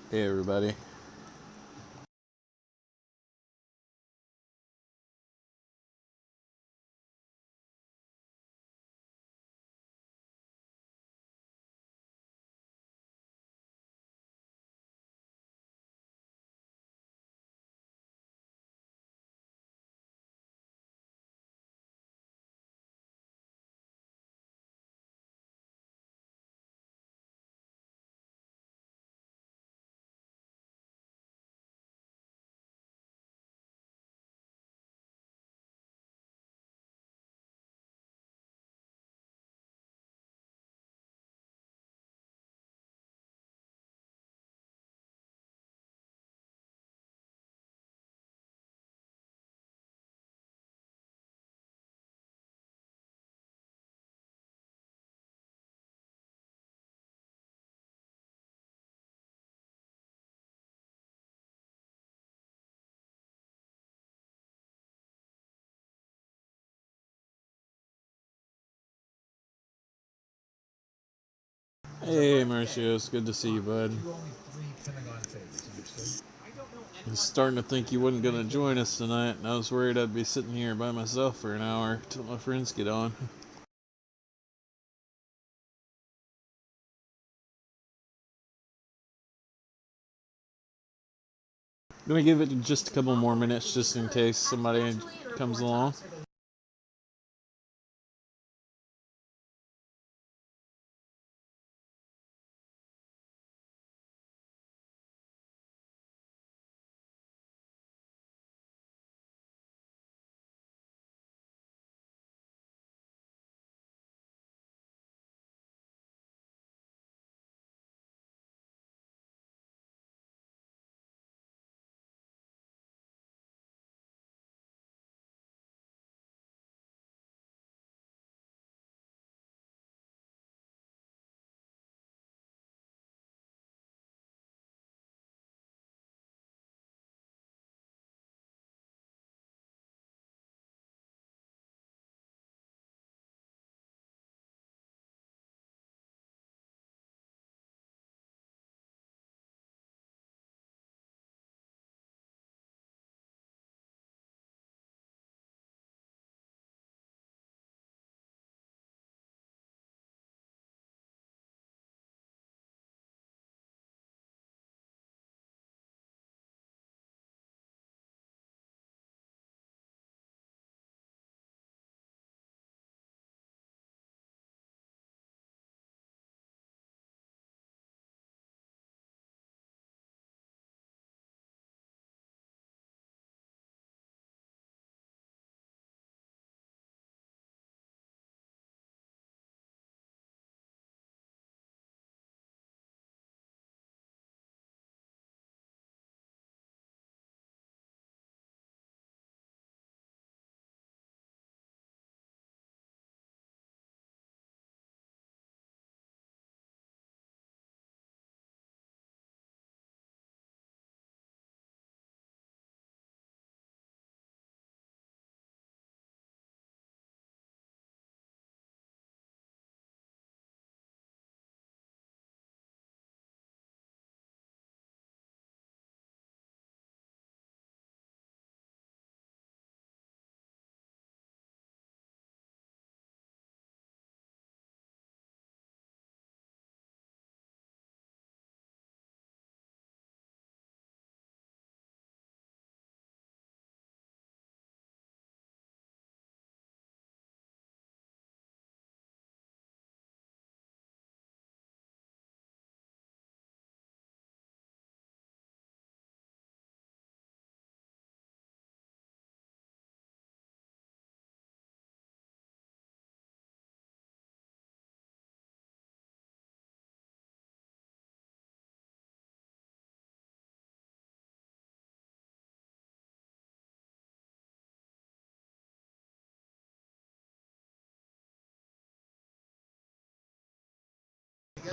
Hey everybody. Hey Marcio, it's good to see you, bud. I was starting to think you wasn't gonna join us tonight, and I was worried I'd be sitting here by myself for an hour till my friends get on. I'm gonna give it just a couple more minutes just in case somebody comes along.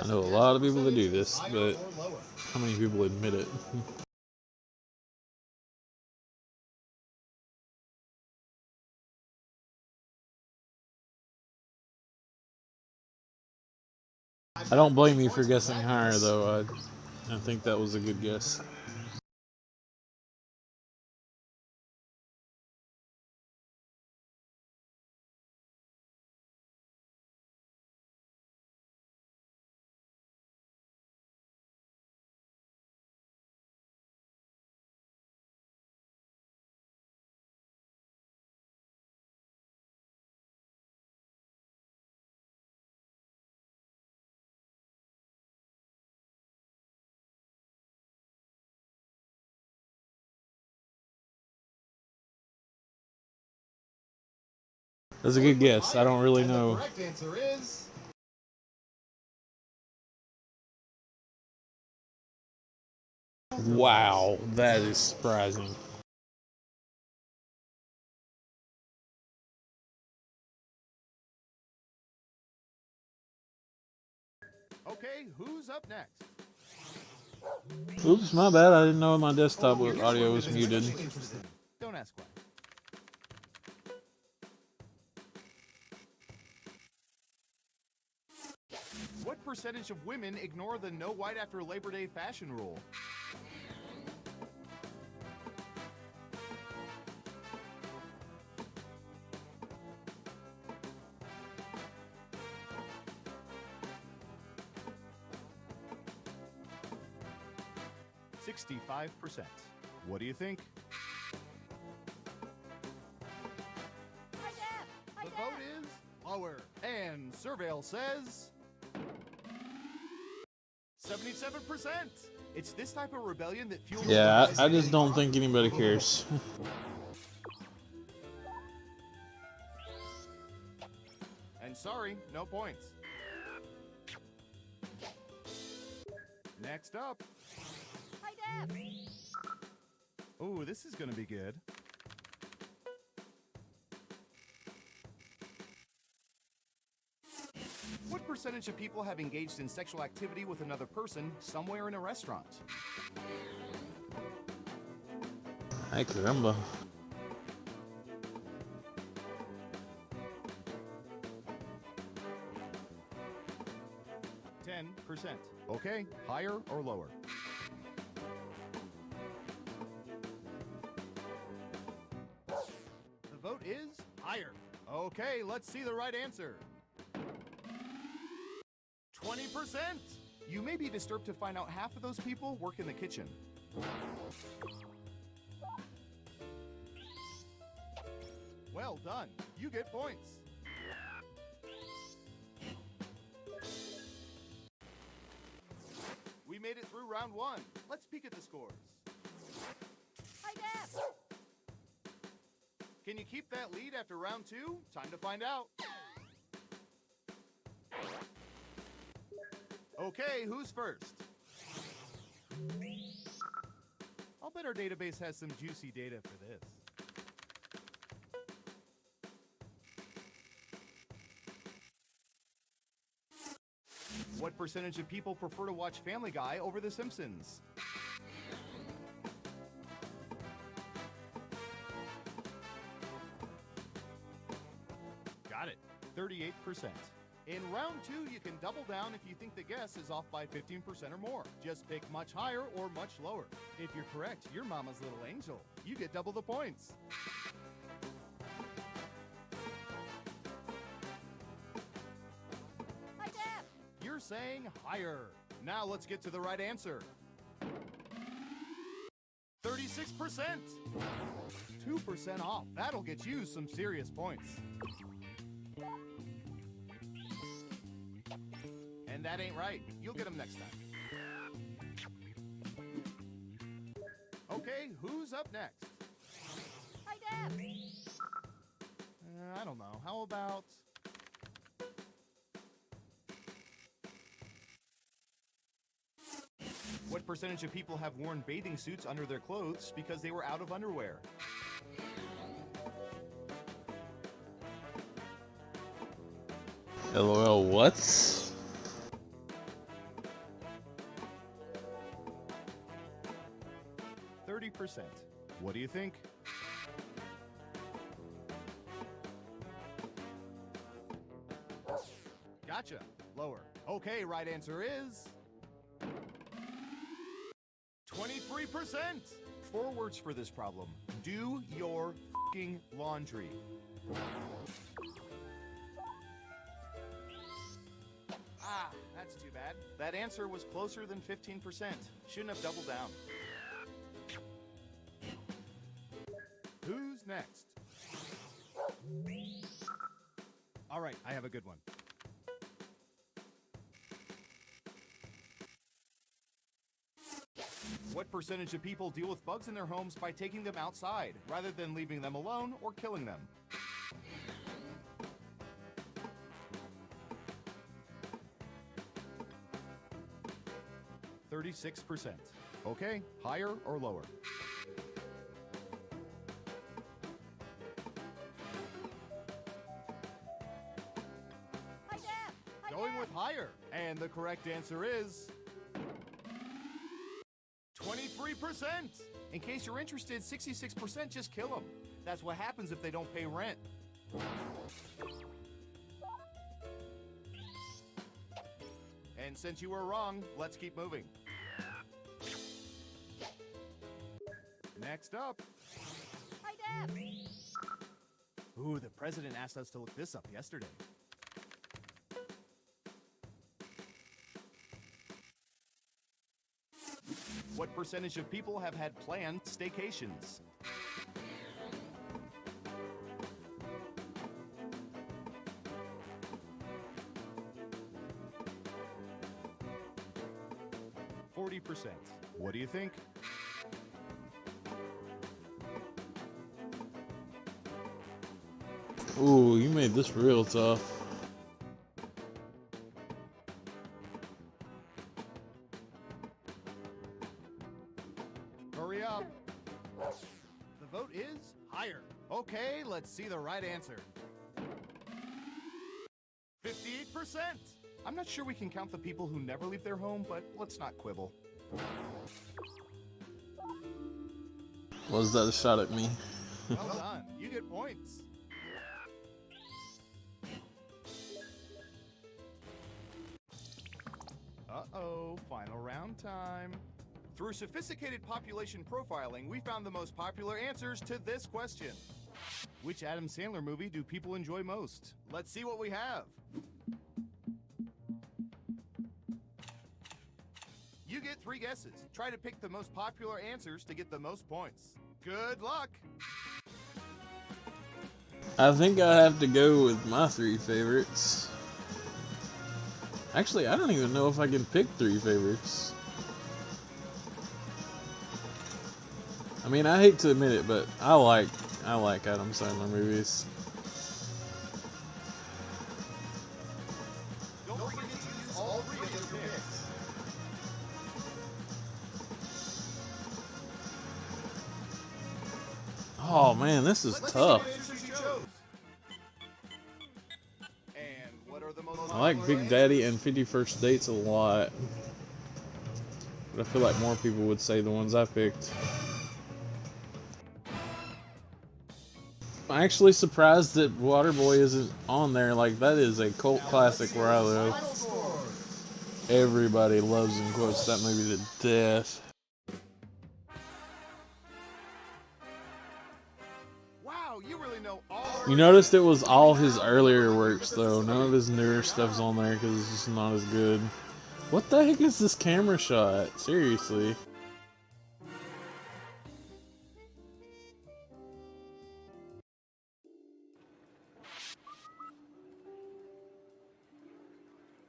I know a lot of people that do this, but how many people admit it? I don't blame you for guessing higher, though. I think that was a good guess. That's a good guess. I don't really know. The correct answer is... Wow, that is surprising. Okay, who's up next? Oops, my bad. I didn't know my desktop Here's audio one was that's muted. especially interesting. Don't ask why. What percentage of women ignore the no white after Labor Day fashion rule? %65%. What do you think? The vote is lower. And Surveil says 77%. It's this type of rebellion that fuels... Yeah, I just don't think anybody cares. And sorry, no points. Next up. Ooh, this is gonna be good. What percentage of people have engaged in sexual activity with another person somewhere in a restaurant? Ay, caramba. %10. Okay, higher or lower? The vote is higher. Okay, let's see the right answer. 20%. You may be disturbed to find out half of those people work in the kitchen. Well done. You get points. We made it through round one. Let's peek at the scores. Can you keep that lead after round two? Time to find out. Okay, who's first? I'll bet our database has some juicy data for this. What percentage of people prefer to watch Family Guy over The Simpsons? Got it. 38%. In round two, you can double down if you think the guess is off by 15% or more. Just pick much higher or much lower. If you're correct, you're Mama's little angel. You get double the points. You're saying higher. Now let's get to the right answer. 36%. 2% off. That'll get you some serious points. And that ain't right. You'll get them next time. Okay, who's up next? I don't know. How about... What percentage of people have worn bathing suits under their clothes because they were out of underwear? LOL, what? 30%. What do you think? Gotcha. Lower. Okay, right answer is 23%. 4 words for this problem. Do your f***ing laundry. Ah, that's too bad. That answer was closer than 15%. Shouldn't have doubled down. Who's next? All right, I have a good one. What percentage of people deal with bugs in their homes by taking them outside rather than leaving them alone or killing them? %36. Okay, higher or lower? Going with higher. And the correct answer is 23%. In case you're interested, 66% just kill them. That's what happens if they don't pay rent. And since you were wrong, let's keep moving. Next up. Hi, Deb. Ooh, the president asked us to look this up yesterday. What percentage of people have had planned staycations? %40. What do you think? Ooh, you made this real tough. Hurry up. The vote is higher. Okay, let's see the right answer. 58%. I'm not sure we can count the people who never leave their home, but let's not quibble. Was that a shot at me? Well done. You get points. Uh-oh, final round time. Through sophisticated population profiling, we found the most popular answers to this question. Which Adam Sandler movie do people enjoy most? Let's see what we have. You get 3 guesses. Try to pick the most popular answers to get the most points. Good luck! I think I have to go with my 3 favorites. Actually, I don't even know if I can pick 3 favorites. I mean, I hate to admit it, but I like Adam Sandler movies. Don't forget to use all 3 of your picks. Oh man, this is tough. And what are the most I like popular Big Daddy and 50 First Dates a lot. But I feel like more people would say the ones I picked. I'm actually surprised that Waterboy isn't on there. Like, that is a cult classic where I live. Everybody loves and quotes that movie to death. Wow, you really know all. You noticed it was all his earlier works, though. None of his newer stuff's on there because it's just not as good. What the heck is this camera shot? Seriously.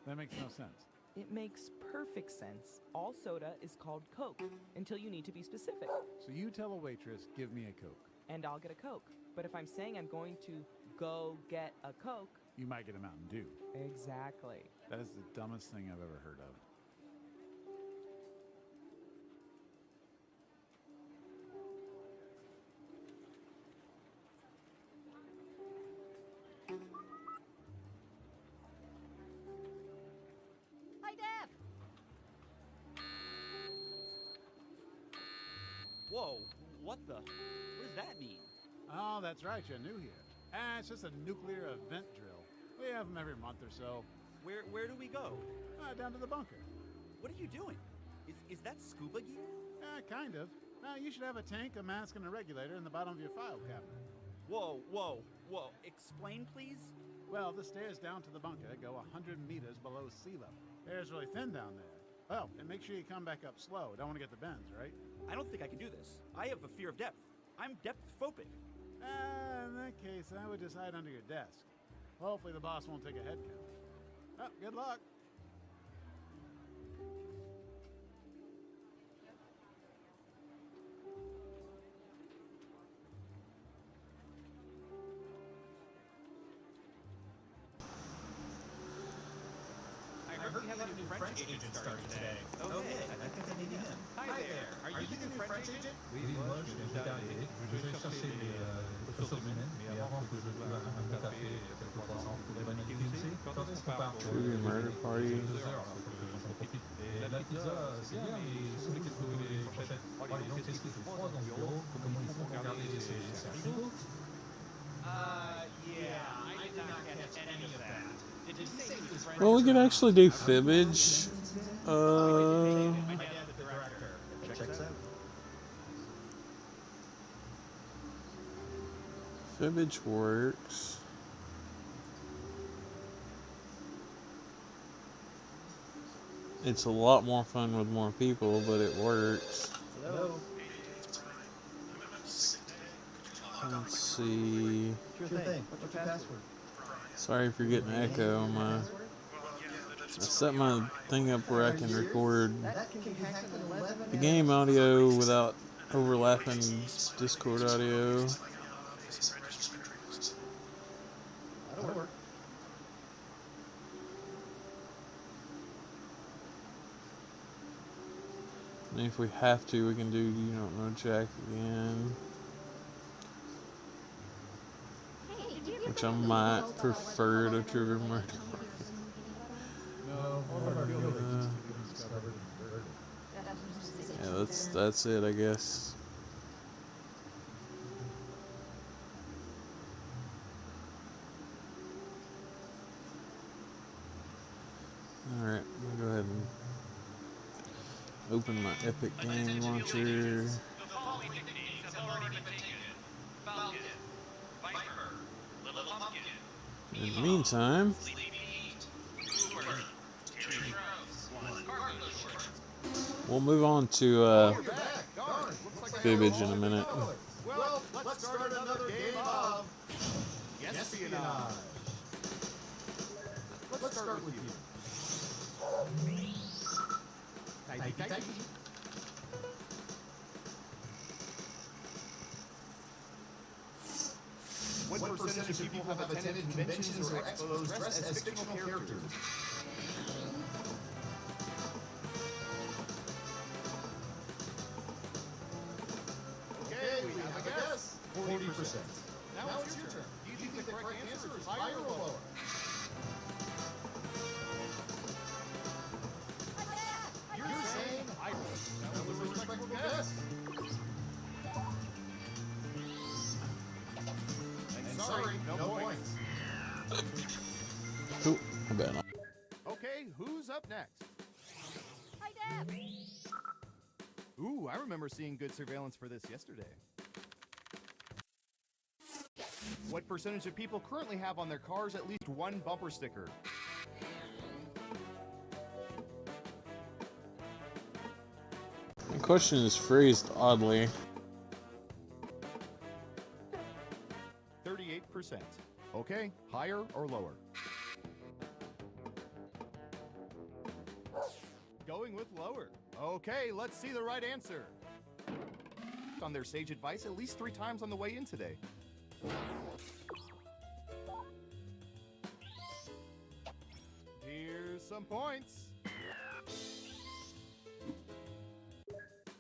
That makes no sense. It makes perfect sense. All soda is called Coke until you need to be specific. So you tell a waitress, give me a Coke. And I'll get a Coke. But if I'm saying I'm going to go get a Coke, You might get a Mountain Dew. exactly. That is the dumbest thing I've ever heard of. Hi, Deb. Whoa, what the? What does that mean? Oh, that's right, you're new here. It's just a nuclear event drill. We have them every month or so. Where do we go? Down to the bunker. What are you doing? Is that scuba gear? Kind of. You should have a tank, a mask, and a regulator in the bottom of your file cabinet. Whoa, whoa, whoa. Explain, please? Well, the stairs down to the bunker go 100 meters below sea level. Air's really thin down there. Well, and make sure you come back up slow. Don't want to get the bends, right? I don't think I can do this. I have a fear of depth. I'm depth-phobic. In that case, I would just hide under your desk. Hopefully the boss won't take a head count. Oh, good luck. I heard we have a new French agent starting today. Okay, I think I need him. Hi there. Are you the new French agent? Oui, moi je viens d'arriver. Je vais chercher les ressources humaines, mais avant que je dois un café quelque part ensemble pour les ici. Quand est-ce qu'on part pour True murder party. 2 heures, alors faut que j'en profite. Et la pizza, c'est bien, mais il faut que les fourchettes. Oh, les gens, qu'est-ce qu'il fait froid dans le bureau? Comment ils font pour garder ces frigo? Yeah, I did not catch any of that. Did you say he was French? Well, we could actually do fibbage. My dad's the director. Checks out. Fibbage works. It's a lot more fun with more people, but it works. Hello. Let's see. Sure thing. What's your password? Sorry if you're getting an echo on my. I set my thing up where I can record the game audio without overlapping Discord audio. That'll work. And if we have to, we can do You Don't Know Jack again. Which I might prefer to Trigger Murder. No, all of our buildings discovered and burned. Yeah, that's it, I guess. Alright, I'm gonna go ahead and open my Epic Game Launcher. In the meantime, we'll move on to fibbage in a minute. Well, let's start another game of espionage. Let's start with you. Tighty. What percentage of people have attended conventions or expos dressed as fictional characters? Okay, we have a guess. 40%. Now it's your turn. Do you think the correct answer is higher or lower? You're saying higher. That was a respectable guess. And sorry, no points. Ooh, I bet not. Okay, who's up next? Hi, Dad. Ooh, I remember seeing good surveillance for this yesterday. What percentage of people currently have on their cars at least one bumper sticker? The question is phrased oddly. 38%. Okay, higher or lower? Going with lower. Okay, let's see the right answer. On their sage advice at least 3 times on the way in today. Here's some points.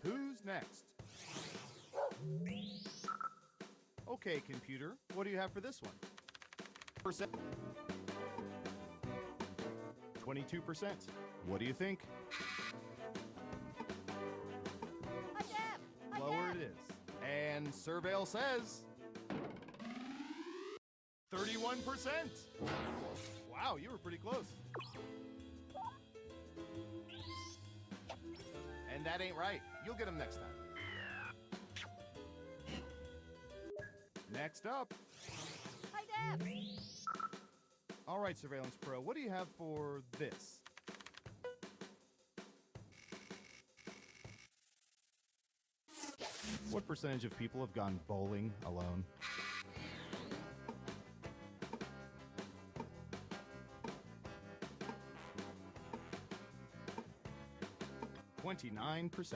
Who's next? Okay, computer, what do you have for this one? 22%. What do you think? Hi, Dad. Lower it is. And Surveil says 31%. Wow, you were pretty close. And that ain't right. You'll get them next time. Next up. Hi, Deb. All right, Surveillance Pro, what do you have for this? What percentage of people have gone bowling alone? 29%.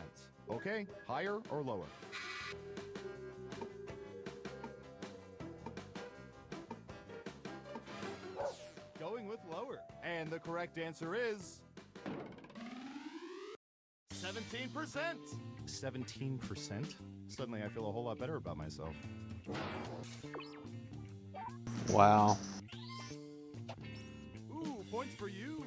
Okay, higher or lower? Going with lower. And the correct answer is 17%. 17%? Suddenly I feel a whole lot better about myself. Wow. Ooh, points for you.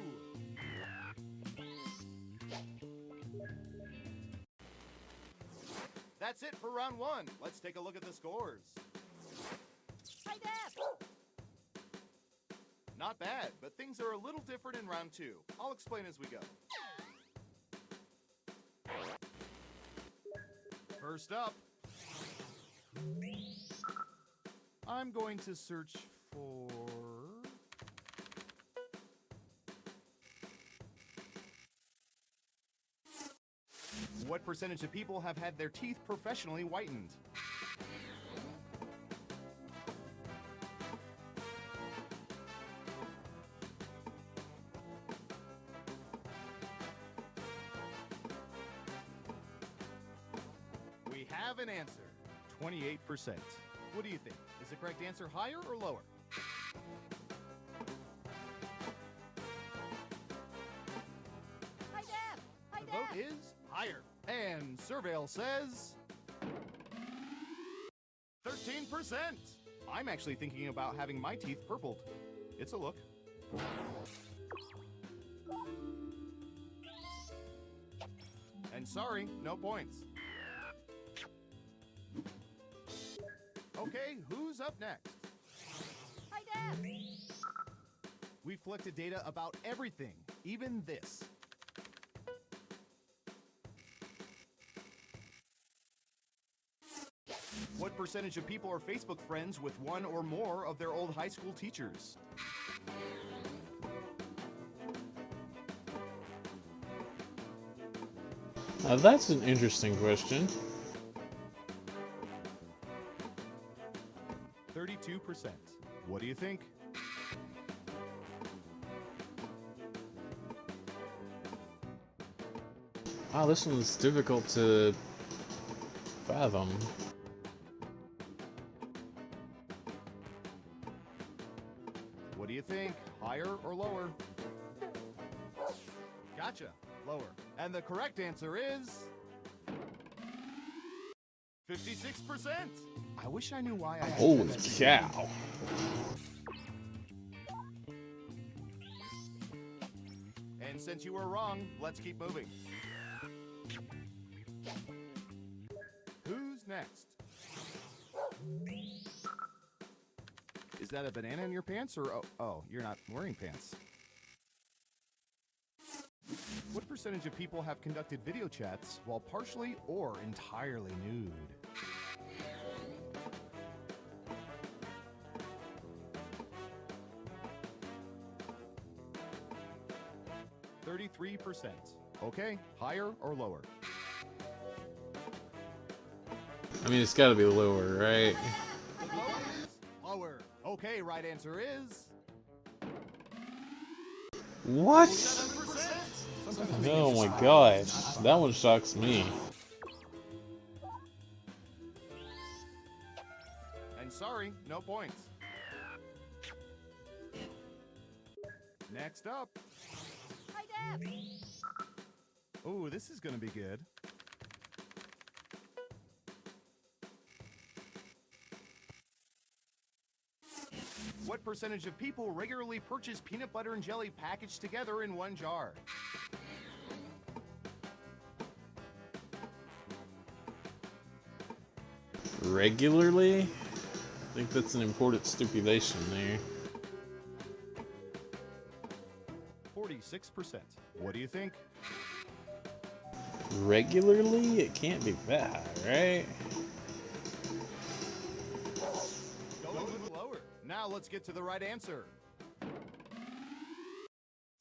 That's it for round one. Let's take a look at the scores. Hi, Deb. Not bad, but things are a little different in round two. I'll explain as we go. First up, I'm going to search for... What percentage of people have had their teeth professionally whitened? We have an answer, 28%. What do you think? Is the correct answer higher or lower? Hi, Deb. Hi, The Deb. vote is higher. And Surveil says 13%. I'm actually thinking about having my teeth purpled. It's a look. And sorry, no points. Okay, who's up next? Hi, Deb. We've collected data about everything, even this. What percentage of people are Facebook friends with one or more of their old high school teachers? Now that's an interesting question. 32%. What do you think? Wow, this one's difficult to fathom. What do you think? Higher or lower? Gotcha. Lower. And the correct answer is 56%. I wish I knew why I had Holy that. cow. And since you were wrong, let's keep moving. Who's next? Is that a banana in your pants or oh, you're not wearing pants? What percentage of people have conducted video chats while partially or entirely nude? %. Okay, higher or lower? I mean, it's gotta be lower, right? The vote is lower. Okay, right answer is What? 7%. Sometimes we Oh just my stop. gosh. That one shocks me. And sorry, no points. Next up. Hi, Deb. Oh, this is gonna be good. What percentage of people regularly purchase peanut butter and jelly packaged together in one jar? Regularly? I think that's an important stipulation there. 46%. What do you think? Regularly? It can't be that high, right? Go a little lower. Now let's get to the right answer.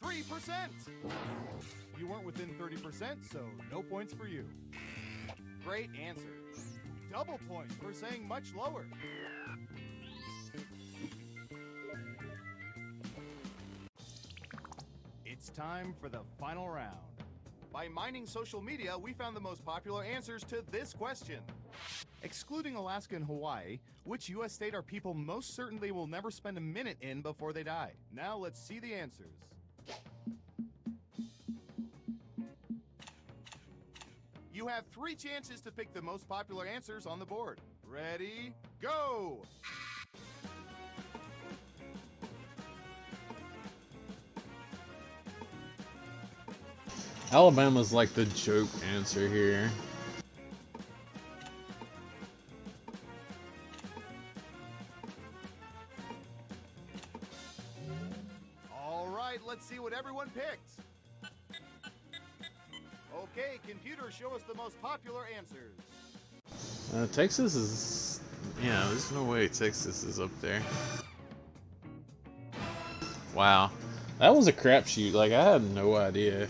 3%! You weren't within 30%, so no points for you. Great answer. Double points for saying much lower. It's time for the final round. By mining social media, we found the most popular answers to this question. Excluding Alaska and Hawaii, which U.S. state are people most certain they will never spend a minute in before they die? Now let's see the answers. You have 3 chances to pick the most popular answers on the board. Ready, go! Alabama's like the joke answer here. All right, let's see what everyone picked. Okay, computer, show us the most popular answers. Texas is... Yeah, there's no way Texas is up there. Wow. That was a crapshoot. Like, I had no idea.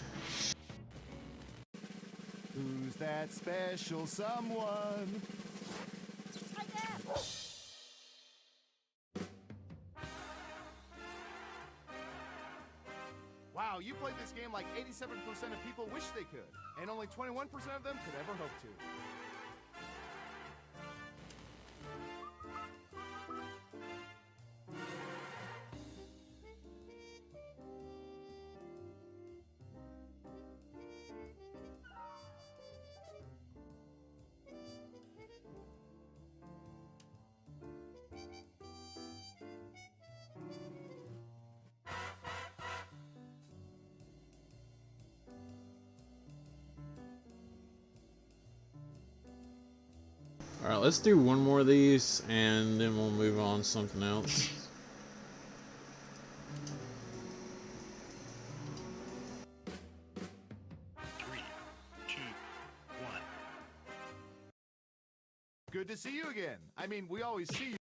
Who's that special someone? Hi, Deb. Wow, you played this game like 87% of people wish they could, and only 21% of them could ever hope to. Alright, let's do one more of these, and then we'll move on to something else. Good to see you again. I mean, we always see you.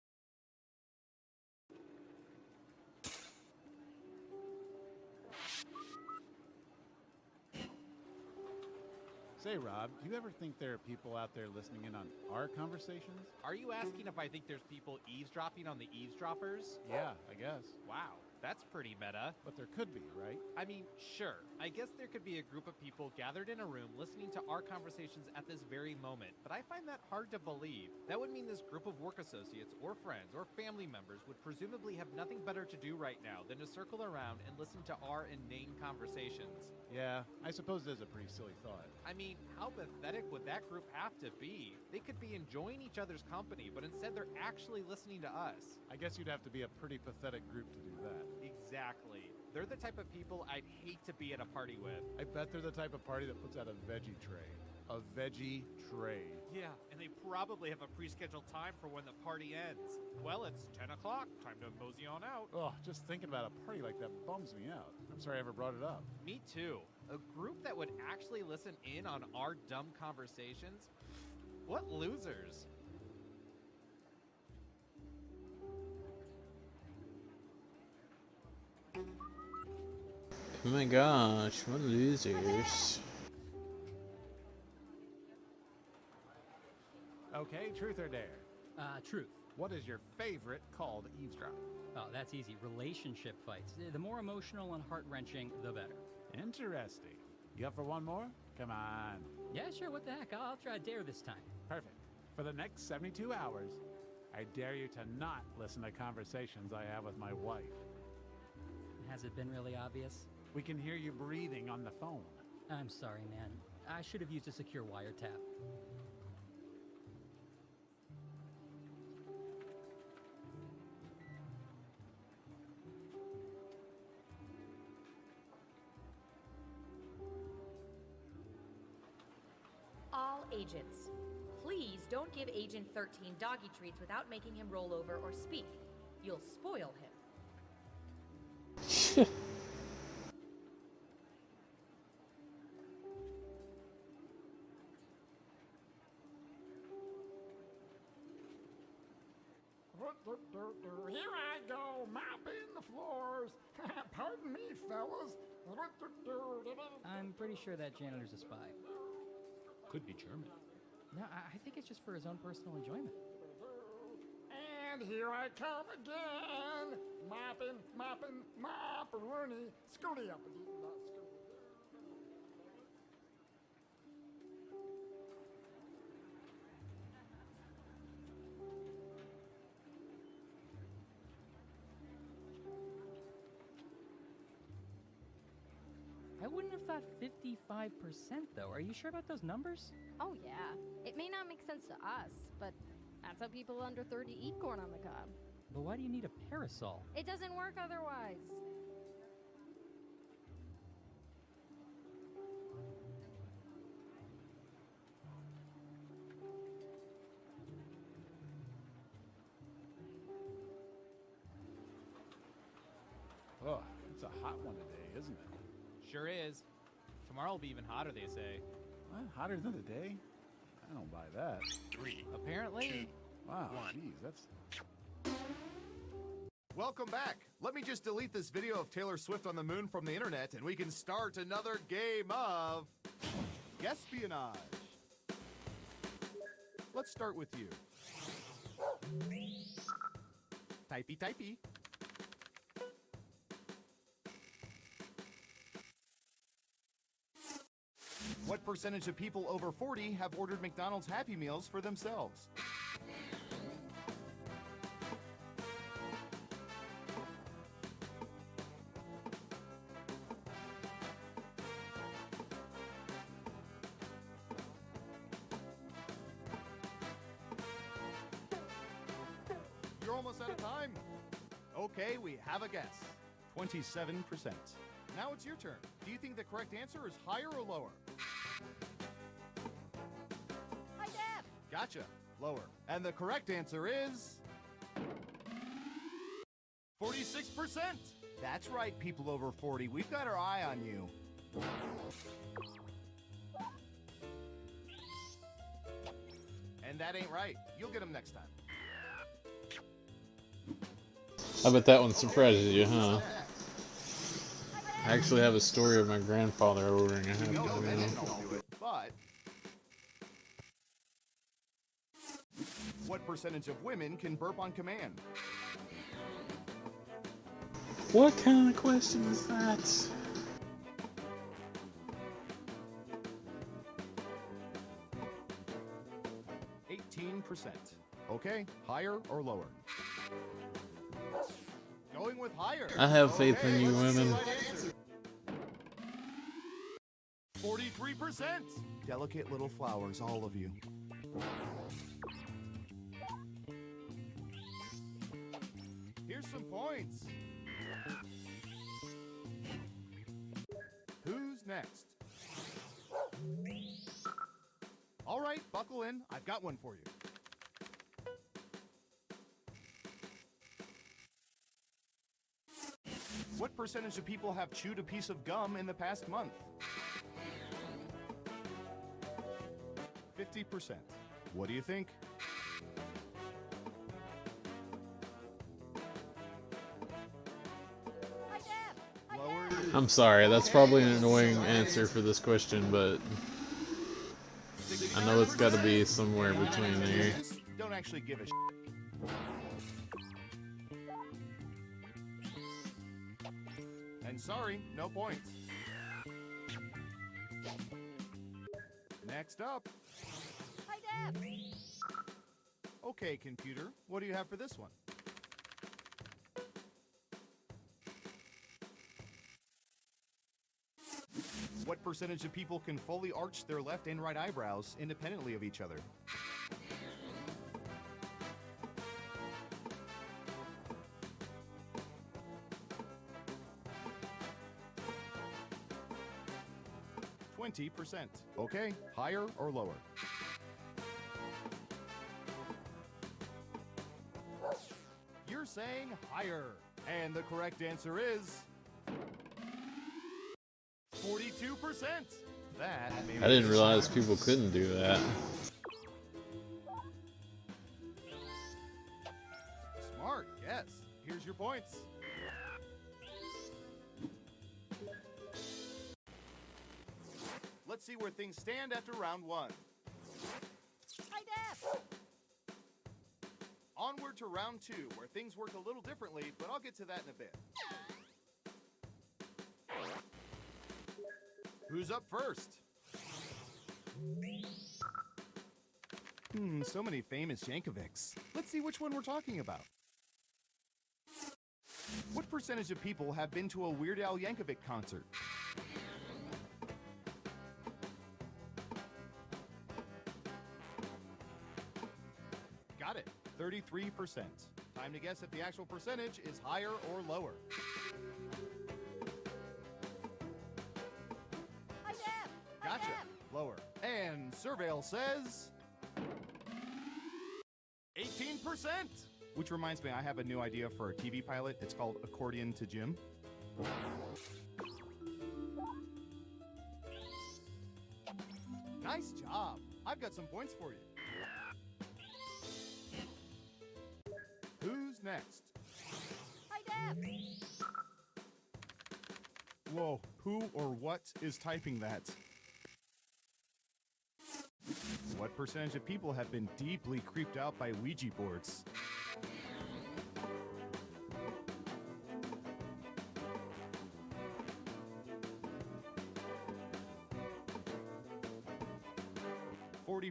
Say, Rob, do you ever think there are people out there listening in on our conversations? Are you asking if I think there's people eavesdropping on the eavesdroppers? Yeah, I guess. Wow, that's pretty meta. But there could be, right? I mean, sure. I guess there could be a group of people gathered in a room listening to our conversations at this very moment, but I find that hard to believe. That would mean this group of work associates or friends or family members would presumably have nothing better to do right now than to circle around and listen to our inane conversations. Yeah, I suppose it is a pretty silly thought. I mean, how pathetic would that group have to be? They could be enjoying each other's company, but instead they're actually listening to us. I guess you'd have to be a pretty pathetic group to do that. Exactly. They're the type of people I'd hate to be at a party with. I bet they're the type of party that puts out a veggie tray. A veggie tray. Yeah, and they probably have a pre-scheduled time for when the party ends. Well, it's 10 o'clock. Time to mosey on out. Oh, just thinking about a party like that bums me out. I'm sorry I ever brought it up. Me too. A group that would actually listen in on our dumb conversations? What losers. Oh my gosh, what losers. Okay, truth or dare? Truth. What is your favorite call to eavesdrop? Oh, that's easy. Relationship fights. The more emotional and heart-wrenching, the better. Interesting. You up for one more? Come on. Yeah, sure. What the heck? I'll try dare this time. Perfect. For the next 72 hours, I dare you to not listen to conversations I have with my wife. Has it been really obvious? We can hear you breathing on the phone. I'm sorry, man. I should have used a secure wiretap. All agents, please don't give Agent 13 doggy treats without making him roll over or speak. You'll spoil him. fellas. I'm pretty sure that janitor's a spy. Could be German. No, I think it's just for his own personal enjoyment. And here I come again. Mopping, Rooney. Scooty up. I wouldn't have thought 55% though. Are you sure about those numbers? Oh yeah. It may not make sense to us, but that's how people under 30 eat corn on the cob. But why do you need a parasol? It doesn't work otherwise. Oh, it's a hot one today, isn't it? Sure is. Tomorrow will be even hotter, they say. What? Hotter than today? I don't buy that. 3, Apparently. Wow, One. geez, that's... Welcome back. Let me just delete this video of Taylor Swift on the moon from the internet and we can start another game of Guespionage. Let's start with you. Typey. What percentage of people over 40 have ordered McDonald's Happy Meals for themselves? You're almost out of time. Okay, we have a guess. 27%. Now it's your turn. Do you think the correct answer is higher or lower? Hi, Dad. Gotcha. Lower. And the correct answer is 46%. That's right, people over 40. We've got our eye on you. And that ain't right. You'll get them next time. I bet that one surprises you, huh? I actually have a story of my grandfather ordering a Happy Meal. But what percentage of women can burp on command? What kind of question is that? 18%. Okay, higher or lower? Going with higher. I have faith in you, let's see women. the right answer. 43%. Delicate little flowers, all of you. Here's some points. Who's next? All right, buckle in. I've got one for you. What percentage of people have chewed a piece of gum in the past month? 50%. What do you think? Hi, Dad. Lower. I'm sorry, that's probably an annoying answer for this question, but I know it's got to be somewhere between there. Don't actually give a shit. And sorry, no points. Next up. Hi, Dad. Okay, computer, what do you have for this one? What percentage of people can fully arch their left and right eyebrows independently of each other? %. Okay, higher or lower? You're saying higher. And the correct answer is 42%. That I didn't realize people couldn't do that. Smart, yes. Here's your points. let's see where things stand after round 1. Hi, Def! Onward to round 2, where things work a little differently, but I'll get to that in a bit. Who's up first? So many famous Yankovics. Let's see which one we're talking about. What percentage of people have been to a Weird Al Yankovic concert? Got it, 33%. Time to guess if the actual percentage is higher or lower. Hi, Def! Gotcha, lower. And Surveil says 18%. Which reminds me, I have a new idea for a TV pilot. It's called Accordion to Jim. Nice job. I've got some points for you. Who's next? Hi, Def! Whoa, who or what is typing that? What percentage of people have been deeply creeped out by Ouija boards?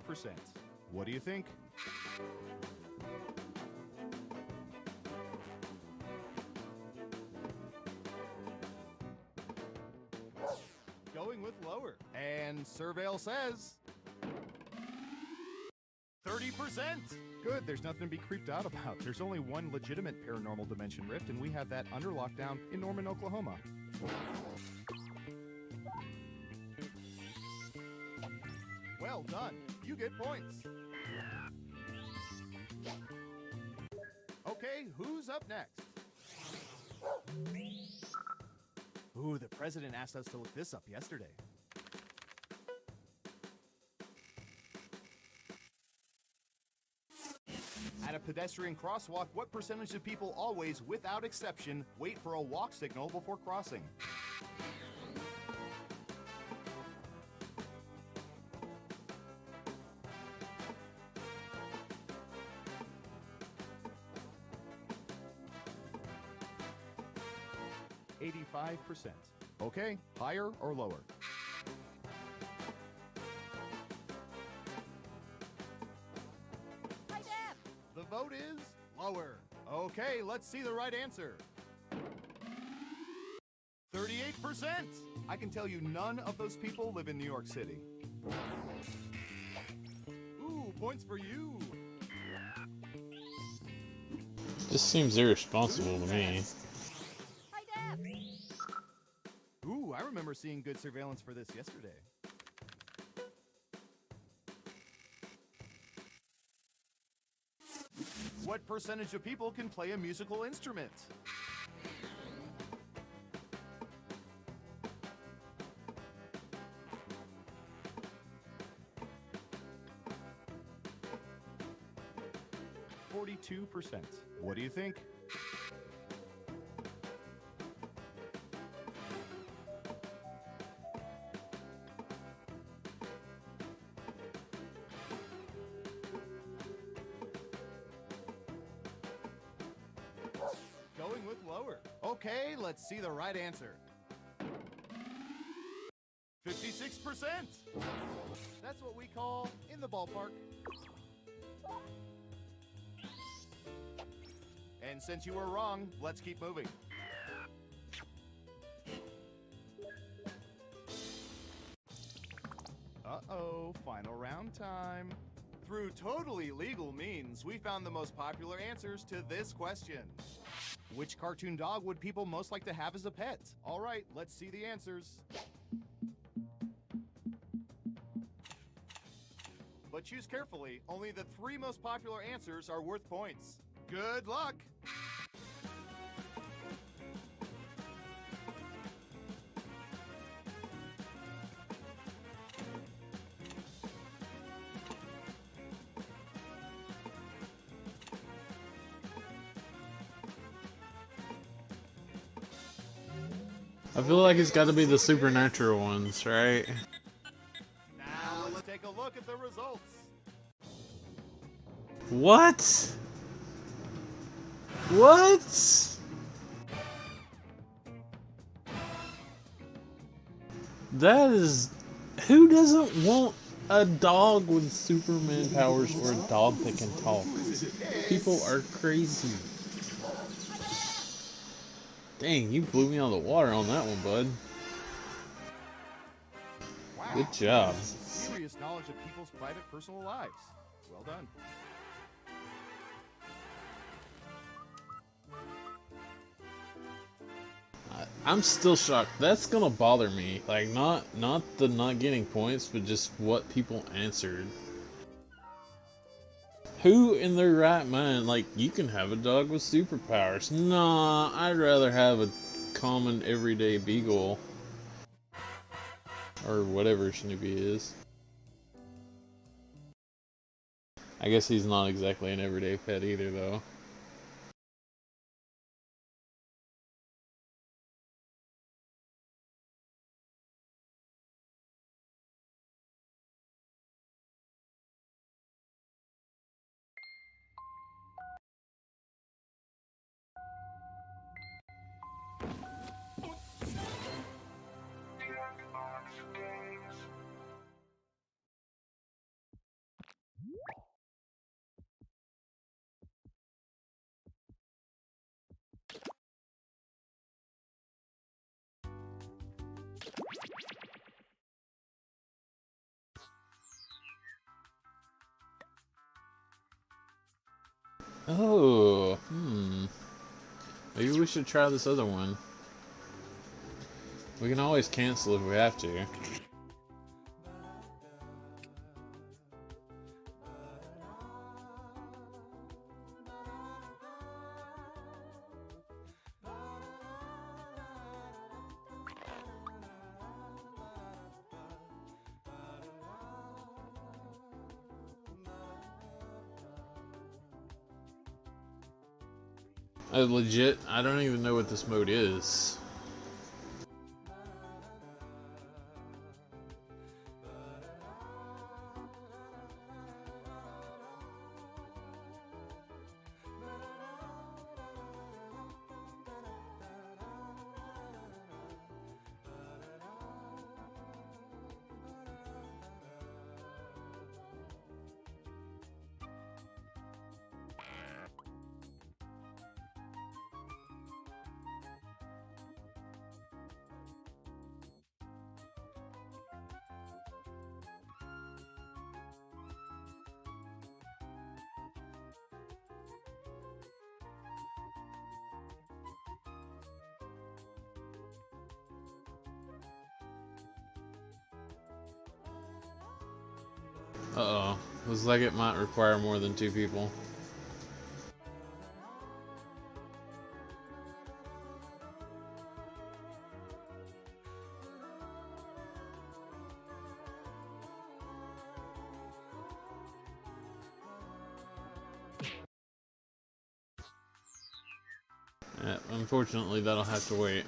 %. What do you think? Going with lower. And Surveil says 30%. Good, there's nothing to be creeped out about. There's only one legitimate paranormal dimension rift, and we have that under lockdown in Norman, Oklahoma. Well done. You get points. Okay, who's up next? Ooh, the president asked us to look this up yesterday. At a pedestrian crosswalk, what percentage of people always, without exception, wait for a walk signal before crossing? %. Okay, higher or lower? Hi, Def! The vote is lower. Okay, let's see the right answer. 38%. I can tell you none of those people live in New York City. Ooh, points for you. Just seems irresponsible to me. Hi, Def! Ooh, I remember seeing good surveillance for this yesterday. What percentage of people can play a musical instrument? %. What do you think? Going with lower. Okay, let's see the right answer. 56%. That's what we call in the ballpark. And since you were wrong, let's keep moving. Uh-oh, final round time. Through totally legal means, we found the most popular answers to this question. Which cartoon dog would people most like to have as a pet? All right, let's see the answers. But choose carefully. Only the 3 most popular answers are worth points. Good luck! I feel like it's got to be the supernatural ones, right? look at the results. What? What? That is... Who doesn't want a dog with Superman powers or a dog that can talk? People are crazy. Dang, you blew me out of the water on that one, bud. Wow. Good job. Serious knowledge of people's private personal lives. Well done. I'm still shocked. That's gonna bother me. Like, not the not getting points, but just what people answered. Who in their right mind, like, you can have a dog with superpowers? Nah, I'd rather have a common everyday beagle. Or whatever Snoopy is. I guess he's not exactly an everyday pet either, though. Oh, maybe we should try this other one. We can always cancel if we have to. Legit, I don't even know what this mode is. Uh-oh. Looks like it might require more than 2 people. Yeah, unfortunately, that'll have to wait.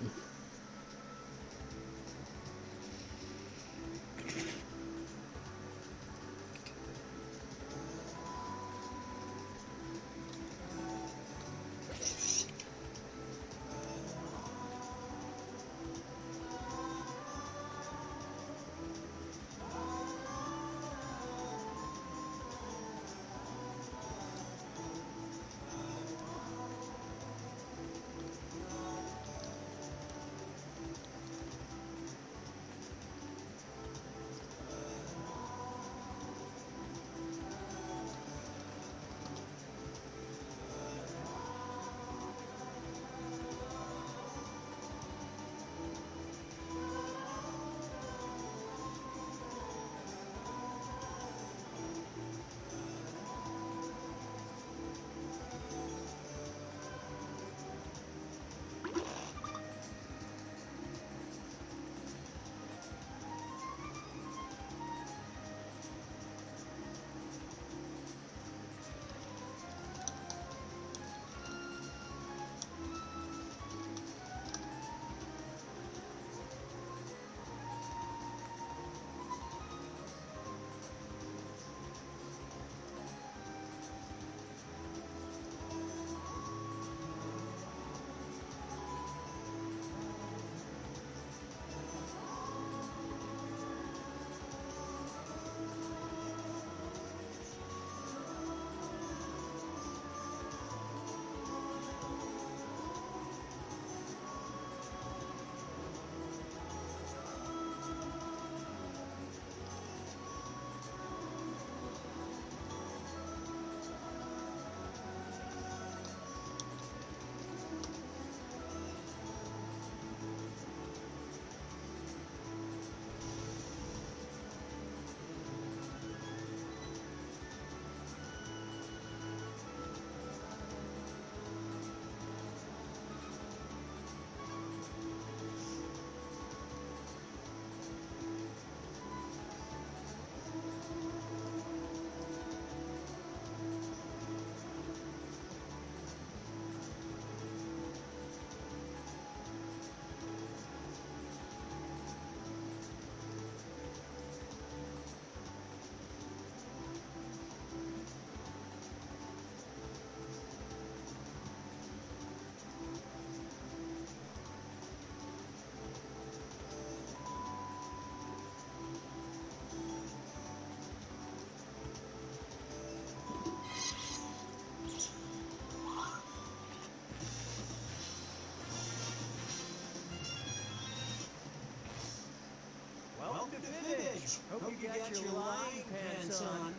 Welcome to Fibbage. Hope you got your lying pants on.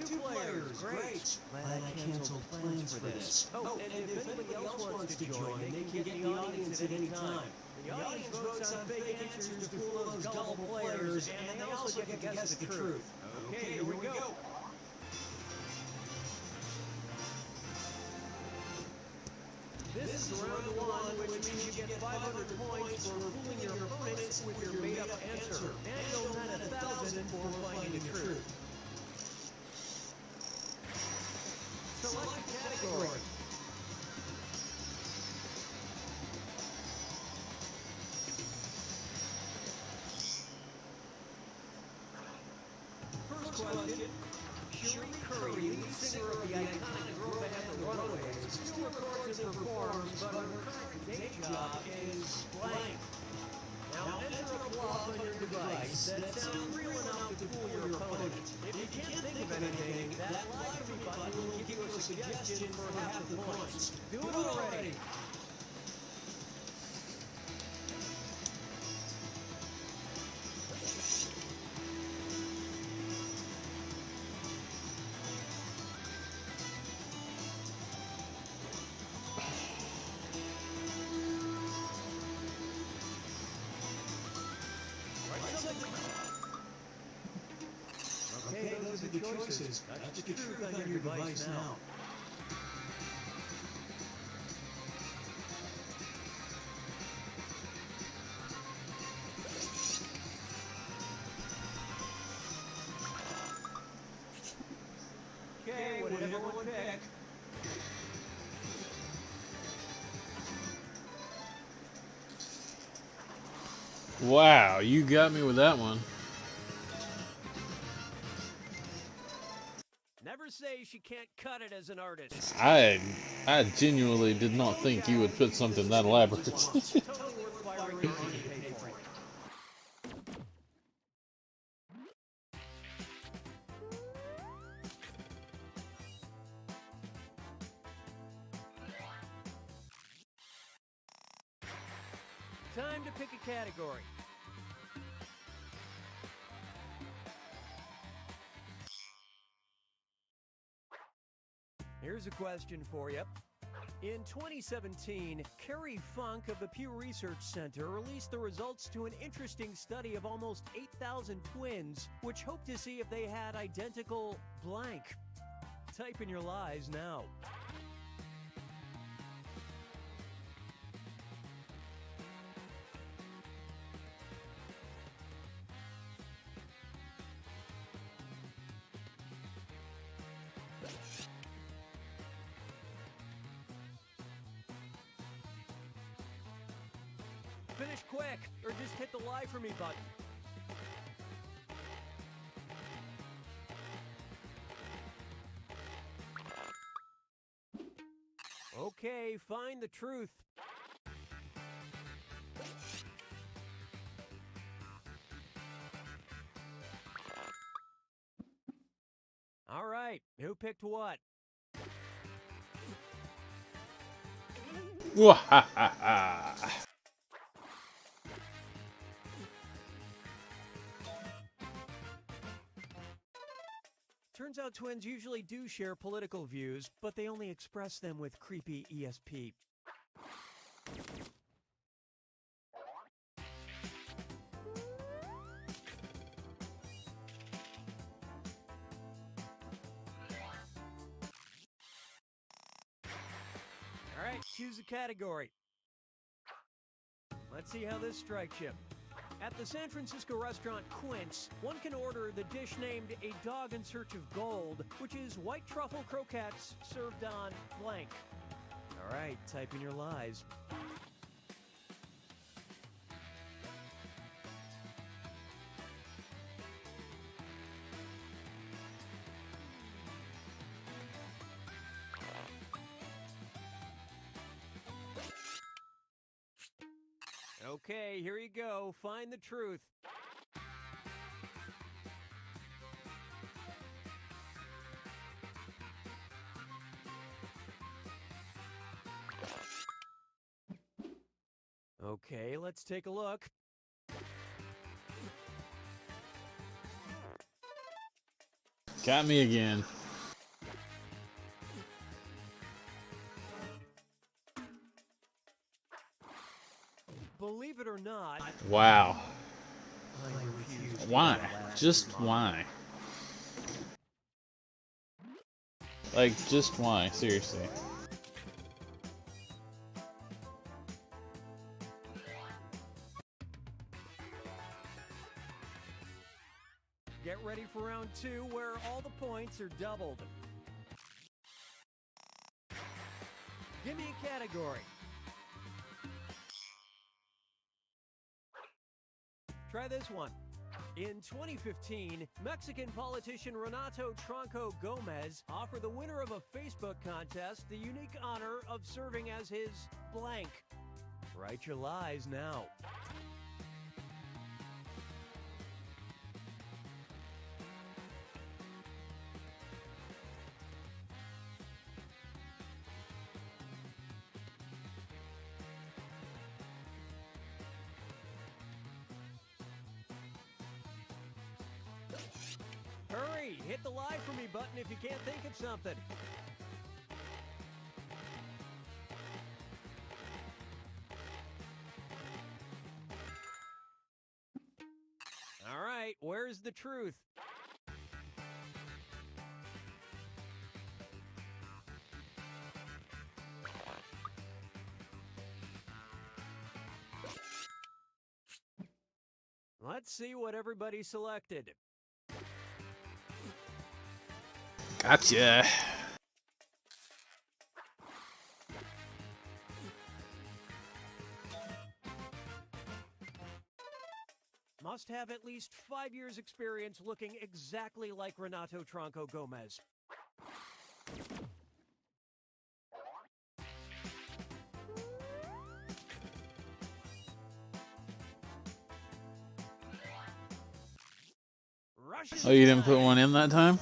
Two players, great. Glad I canceled plans for this. Oh, and if anybody else wants to join, they can get in the audience at any time. The audience votes on fake answers to fool those gullible players, and they also get to guess the truth. Okay, here we go. This is round one, which means you get 500 points for fooling your opponents with your made-up answer. And you'll net 1,000 for finding the truth. Select a category. First question. Cherie Curry, lead singer of the iconic girl band The Runaways, still records and performs, but her current day job is blank. Now enter a block on your device that sounds real enough to fool your opponent. If you can't think of anything, that live me button will give you a suggestion for half the points. Do it already! Okay, those are the choices. Touch the truth on your device now. Okay, what did everyone pick? Wow, you got me with that one. Never say she can't cut it as an artist. I genuinely did not think you would put something that elaborate. Totally worth firing your own pay for it. Time to pick a category. Here's a question for you. In 2017, Carrie Funk of the Pew Research Center released the results to an interesting study of almost 8,000 twins, which hoped to see if they had identical blank. Type in your lies now. Finish quick, or just hit the lie for me button. Okay, find the truth. All right, who picked what? Turns out twins usually do share political views, but they only express them with creepy ESP. All right, choose a category. Let's see how this strikes you. At the San Francisco restaurant Quince, one can order the dish named A Dog in Search of Gold, which is white truffle croquettes served on blank. All right, type in your lies. Okay, here you go. Find the truth. Okay, let's take a look. Got me again. Believe it or not, Wow. I refuse to Why? be the last Just in line. why? Like, just why? Seriously. Get ready for round 2, where all the points are doubled. Give me a category. Try this one. In 2015, Mexican politician Renato Tronco Gomez offered the winner of a Facebook contest the unique honor of serving as his blank. Write your lies now. Hurry! Hit the lie for me button if you can't think of something. All right, where's the truth? Let's see what everybody selected. Gotcha. Must have at least 5 years experience looking exactly like Renato Tronco Gomez. Oh, you didn't put one in that time?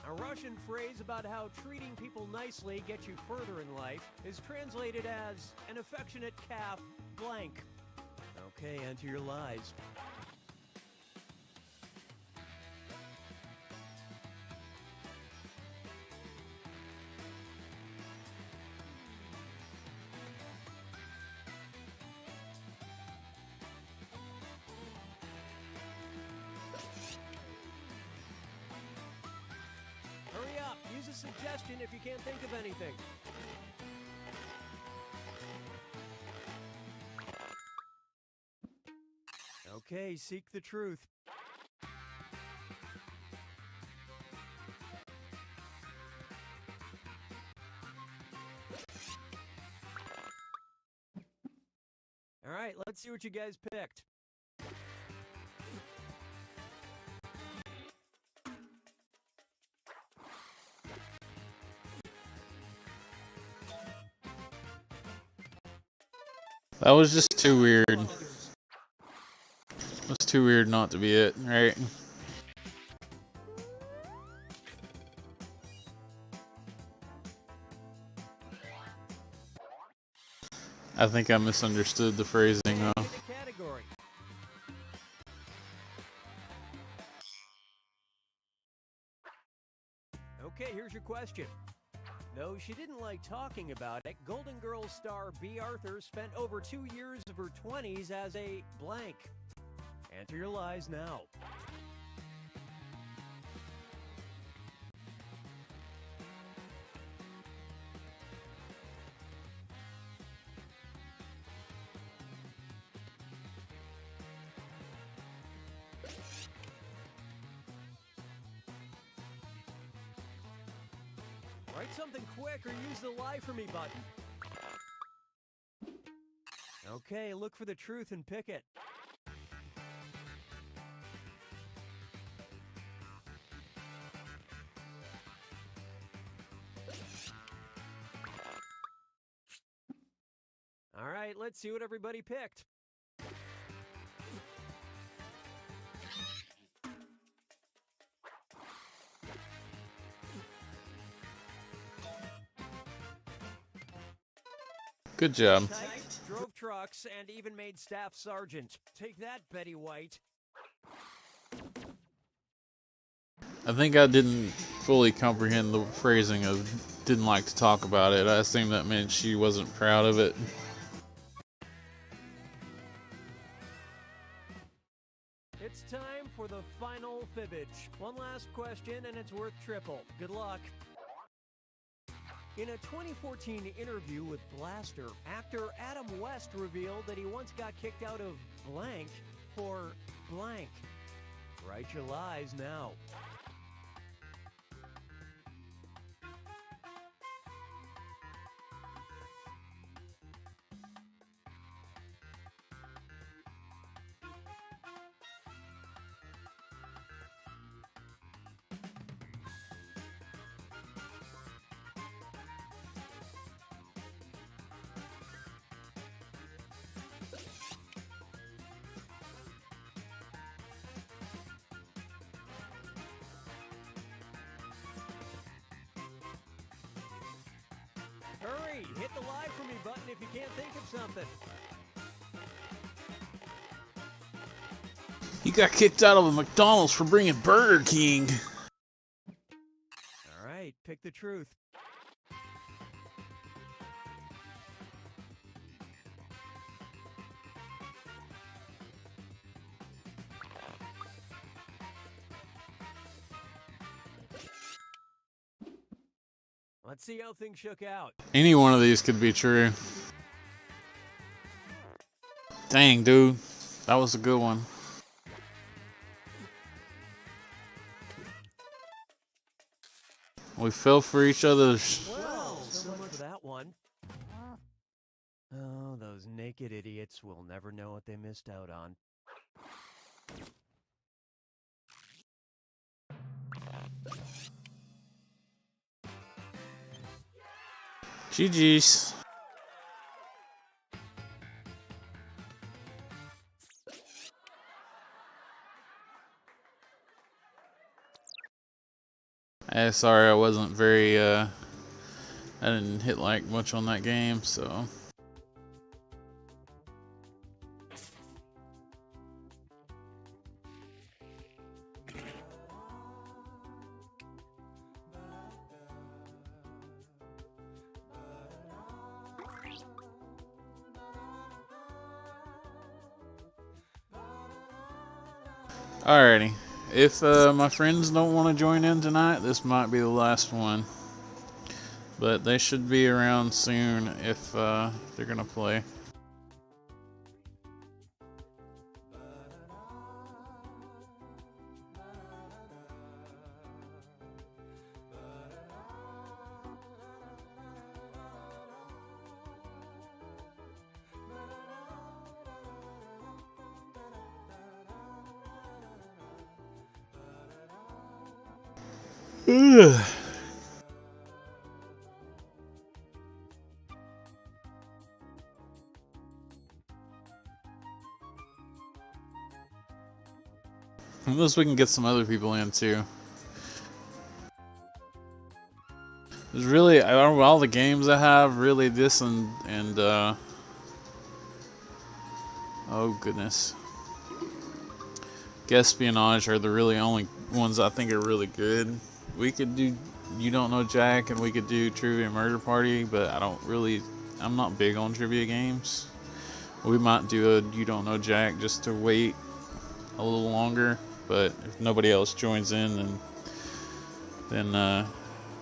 A Russian phrase about how treating people nicely gets you further in life is translated as an affectionate calf blank. Okay, enter your lies. Hurry up, use a suggestion if you can't think of anything. Okay, seek the truth. All right, let's see what you guys picked. That was just too weird. It was too weird not to be it, right? I think I misunderstood the phrasing though. Category. Okay, here's your question. Though she didn't like talking about it, Golden Girls star B. Arthur spent over 2 years of her 20s as a blank. Enter your lies now. Write something quick or use the lie for me button. Okay, look for the truth and pick it. All right, let's see what everybody picked. Good job. Drove truck, bucks and even made staff sergeant. Take that, Betty White. I think I didn't fully comprehend the phrasing of didn't like to talk about it. I assumed that meant she wasn't proud of it. It's time for the final fibbage. One last question and it's worth triple. Good luck. In a 2014 interview with Blaster, actor Adam West revealed that he once got kicked out of blank for blank. Write your lies now. Hurry, hit the live for me button if you can't think of something. He got kicked out of a McDonald's for bringing Burger King. All right, pick the truth. Let's see how things shook out. Any one of these could be true. Dang, dude. That was a good one. We fell for each other's... Well, so much for that one. Oh, those naked idiots will never know what they missed out on. GG's. Sorry, I wasn't very, I didn't hit like much on that game, so. Alrighty. If my friends don't want to join in tonight, this might be the last one. But they should be around soon if they're going to play. Ugh. Unless we can get some other people in too. There's really, I don't know, all the games I have, really this and oh goodness. Espionage are the really only ones I think are really good. We could do You Don't Know Jack and we could do Trivia Murder Party, but I'm not big on trivia games. We might do a You Don't Know Jack just to wait a little longer, but if nobody else joins in, then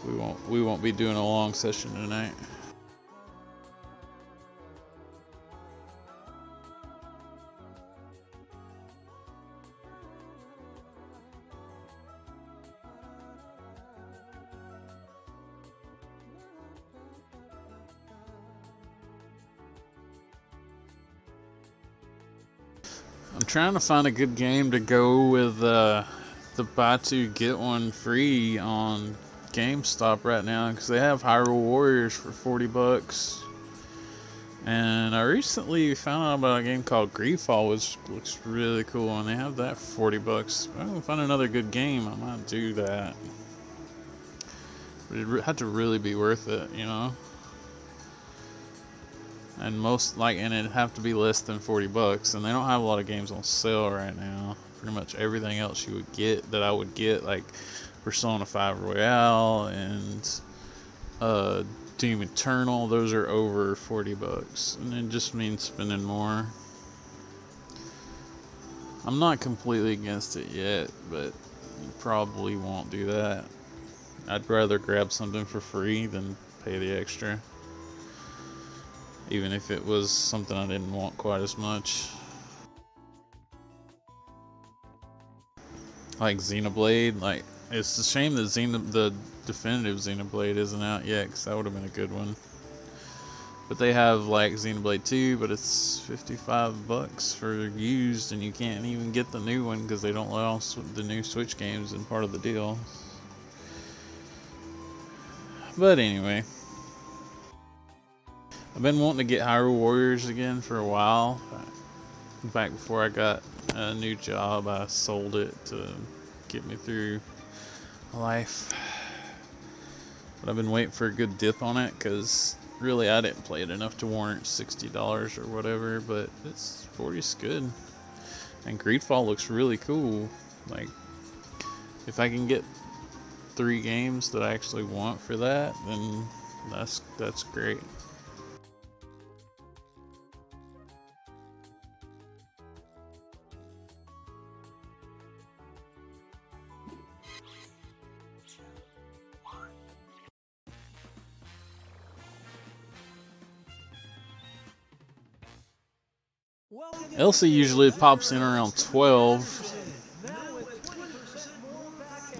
we won't be doing a long session tonight. I'm trying to find a good game to go with the buy two get one free on GameStop right now, because they have Hyrule Warriors for $40. And I recently found out about a game called Greedfall, which looks really cool, and they have that for $40. If I can find another good game, I might do that. But it had to really be worth it, you know? And and it'd have to be less than $40, and they don't have a lot of games on sale right now. Pretty much everything else you would get that I would get, like Persona 5 Royale and Doom Eternal, those are over $40, and it just means spending more. I'm not completely against it yet, but you probably won't do that. I'd rather grab something for free than pay the extra, even if it was something I didn't want quite as much. Like Xenoblade, like it's a shame that the definitive Xenoblade isn't out yet, because that would have been a good one. But they have like Xenoblade 2, but it's $55 for used, and you can't even get the new one because they don't allow the new Switch games in part of the deal. But anyway, I've been wanting to get Hyrule Warriors again for a while. In fact, before I got a new job, I sold it to get me through life. But I've been waiting for a good dip on it, because really I didn't play it enough to warrant $60 or whatever, but it's 40's good. And Greedfall looks really cool. Like, if I can get 3 games that I actually want for that, then that's great. Elsie usually pops in around 12.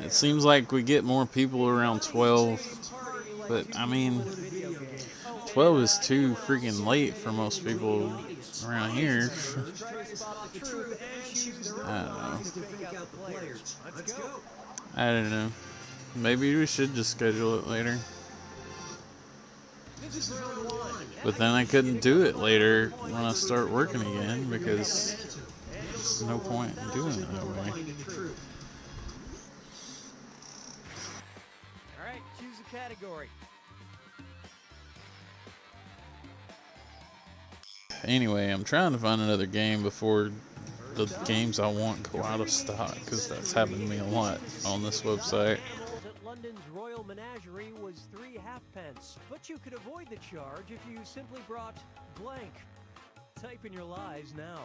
It seems like we get more people around 12, but I mean, 12 is too freaking late for most people around here. I don't know. Maybe we should just schedule it later. But then I couldn't do it later when I start working again, because there's no point in doing it that way. Alright, choose a category. Anyway, I'm trying to find another game before the games I want go out of stock, because that's happened to me a lot on this website. London's Royal Menagerie was 3 halfpence, but you could avoid the charge if you simply brought blank. Type in your lies now.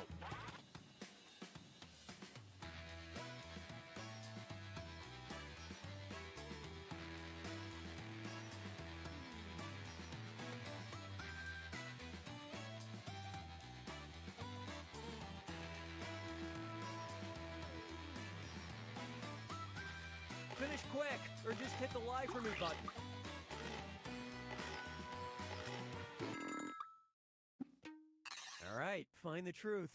Finish quick, or just hit the lie for me button. All right, find the truth.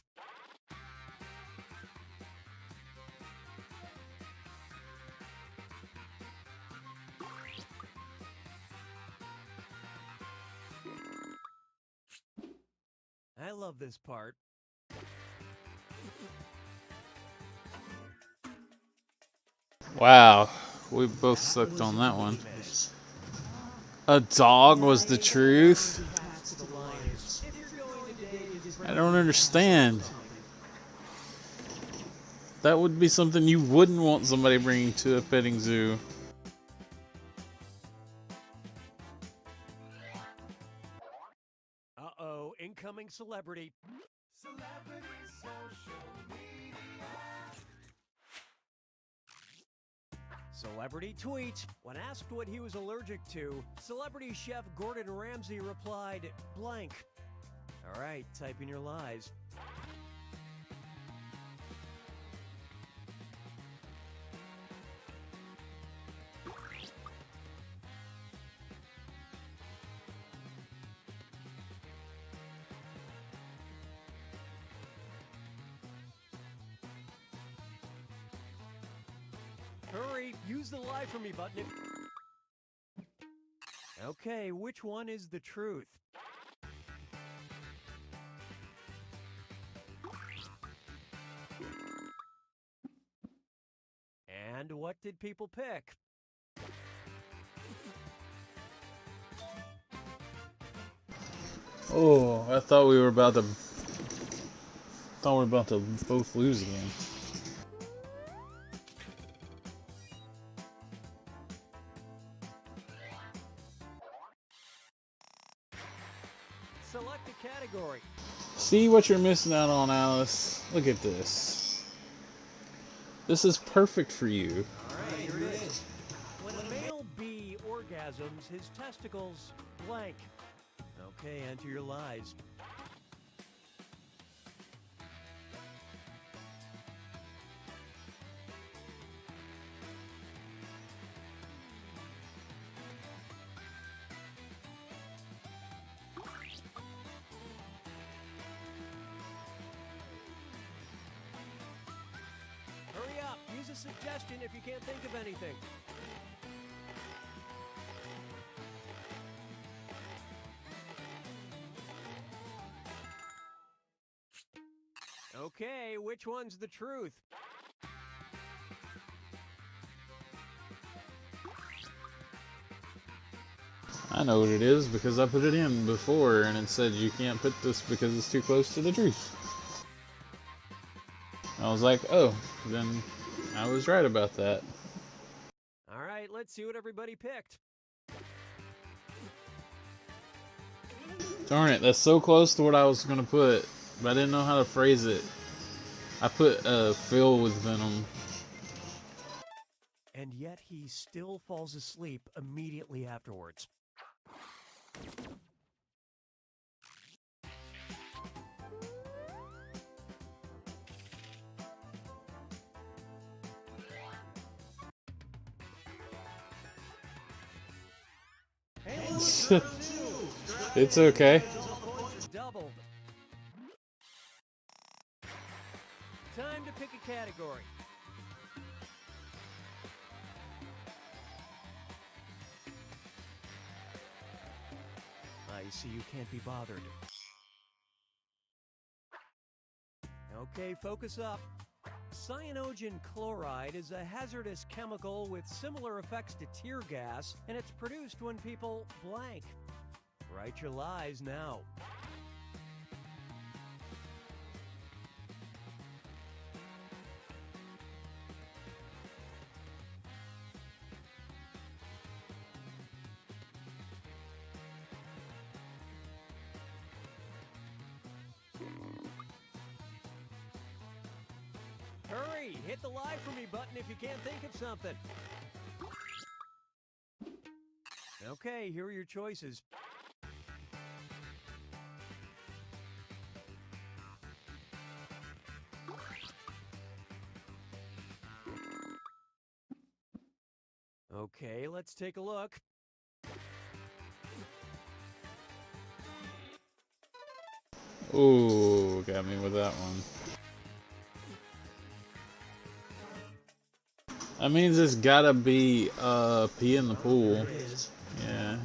I love this part. Wow, we both sucked on that one. A dog was the truth? I don't understand. That would be something you wouldn't want somebody bringing to a petting zoo. Uh-oh, incoming celebrity. Celebrity tweet. When asked what he was allergic to, celebrity chef Gordon Ramsay replied, blank. All right, type in your lies. Hurry, use the lie for me button. Okay, which one is the truth? And what did people pick? Oh, I thought we were about to. Thought we were about to both lose again. Select a category. See what you're missing out on, Alice. Look at this. This is perfect for you. Alright, here it is. When a male bee orgasms, his testicles blank. Okay, enter your lies. Hurry up, use a suggestion if you can't think of anything. Okay, which one's the truth? I know what it is because I put it in before and it said you can't put this because it's too close to the truth. I was like, oh, then I was right about that. Alright, let's see what everybody picked. Darn it, that's so close to what I was going to put, but I didn't know how to phrase it. I put fill with venom. And yet he still falls asleep immediately afterwards. It's okay. Doubled. Time to pick a category. I see you can't be bothered. Okay, focus up. Cyanogen chloride is a hazardous chemical with similar effects to tear gas, and it's produced when people blank. Write your lies now. Hurry! Hit the lie for me button if you can't think of something. Okay, here are your choices. Okay, let's take a look. Ooh, got me with that one. That means it's gotta be pee in the pool. Yeah.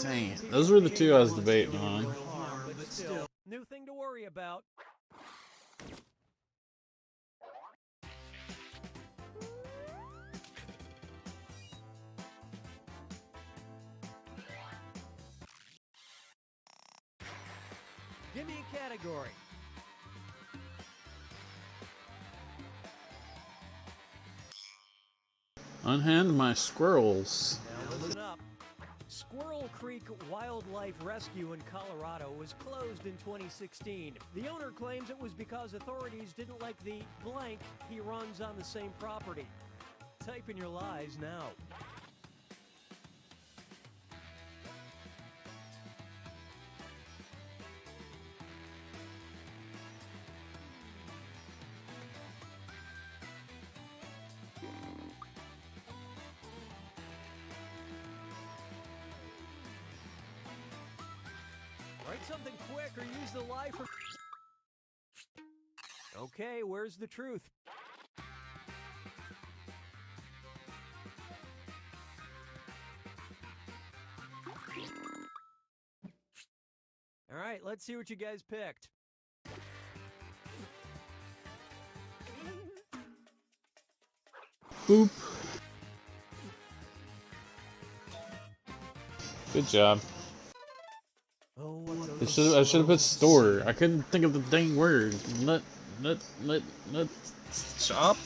Dang it. Those were the two I was debating on. But still, new thing to worry about. Give me a category. Unhand my squirrels. Now listen up. Squirrel Creek Wildlife Rescue in Colorado was closed in 2016. The owner claims it was because authorities didn't like the blank he runs on the same property. Type in your lies now. Write something quick or use the lie for... Okay, where's the truth? All right, let's see what you guys picked. Boop. Good job. Oh I should have put store. I couldn't think of the dang word. Nut shop.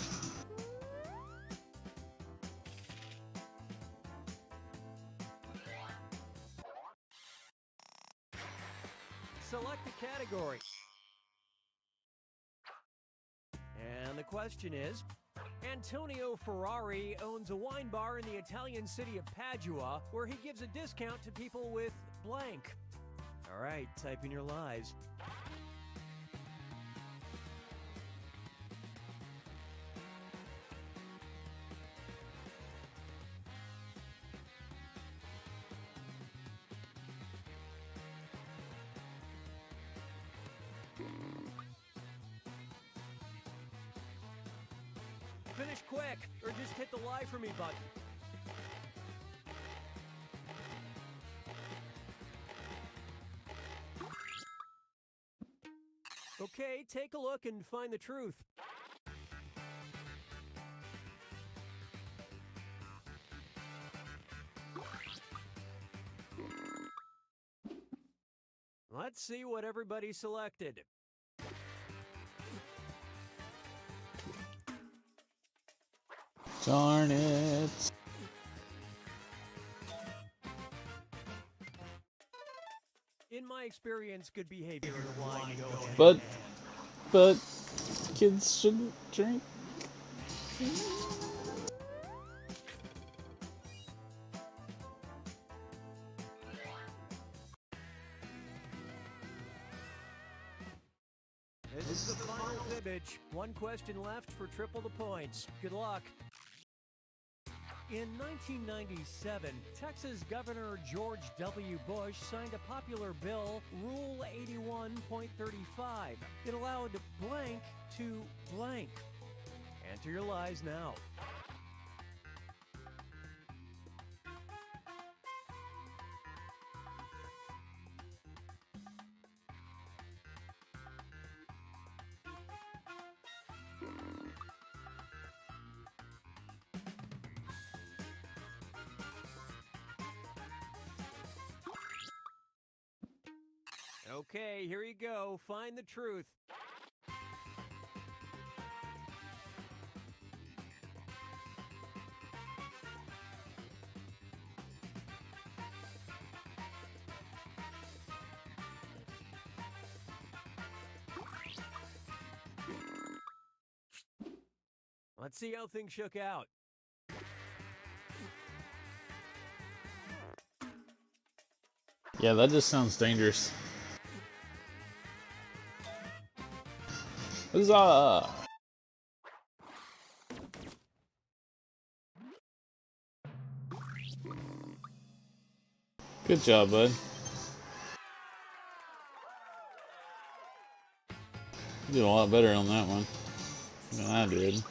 Select a category. And the question is, Antonio Ferrari owns a wine bar in the Italian city of Padua where he gives a discount to people with blank. All right, type in your lies. Finish quick, or just hit the lie for me button. Okay, take a look and find the truth. Let's see what everybody selected. Darn it. In my experience, good behavior in wine. But kids shouldn't drink. This is the final fibbage. One question left for triple the points. Good luck. In 1997, Texas Governor George W. Bush signed a popular bill, Rule 81.35. It allowed blank to blank. Enter your lies now. Okay, here you go. Find the truth. Let's see how things shook out. Yeah, that just sounds dangerous. Huzzah! Good job, bud. You did a lot better on that one than I did.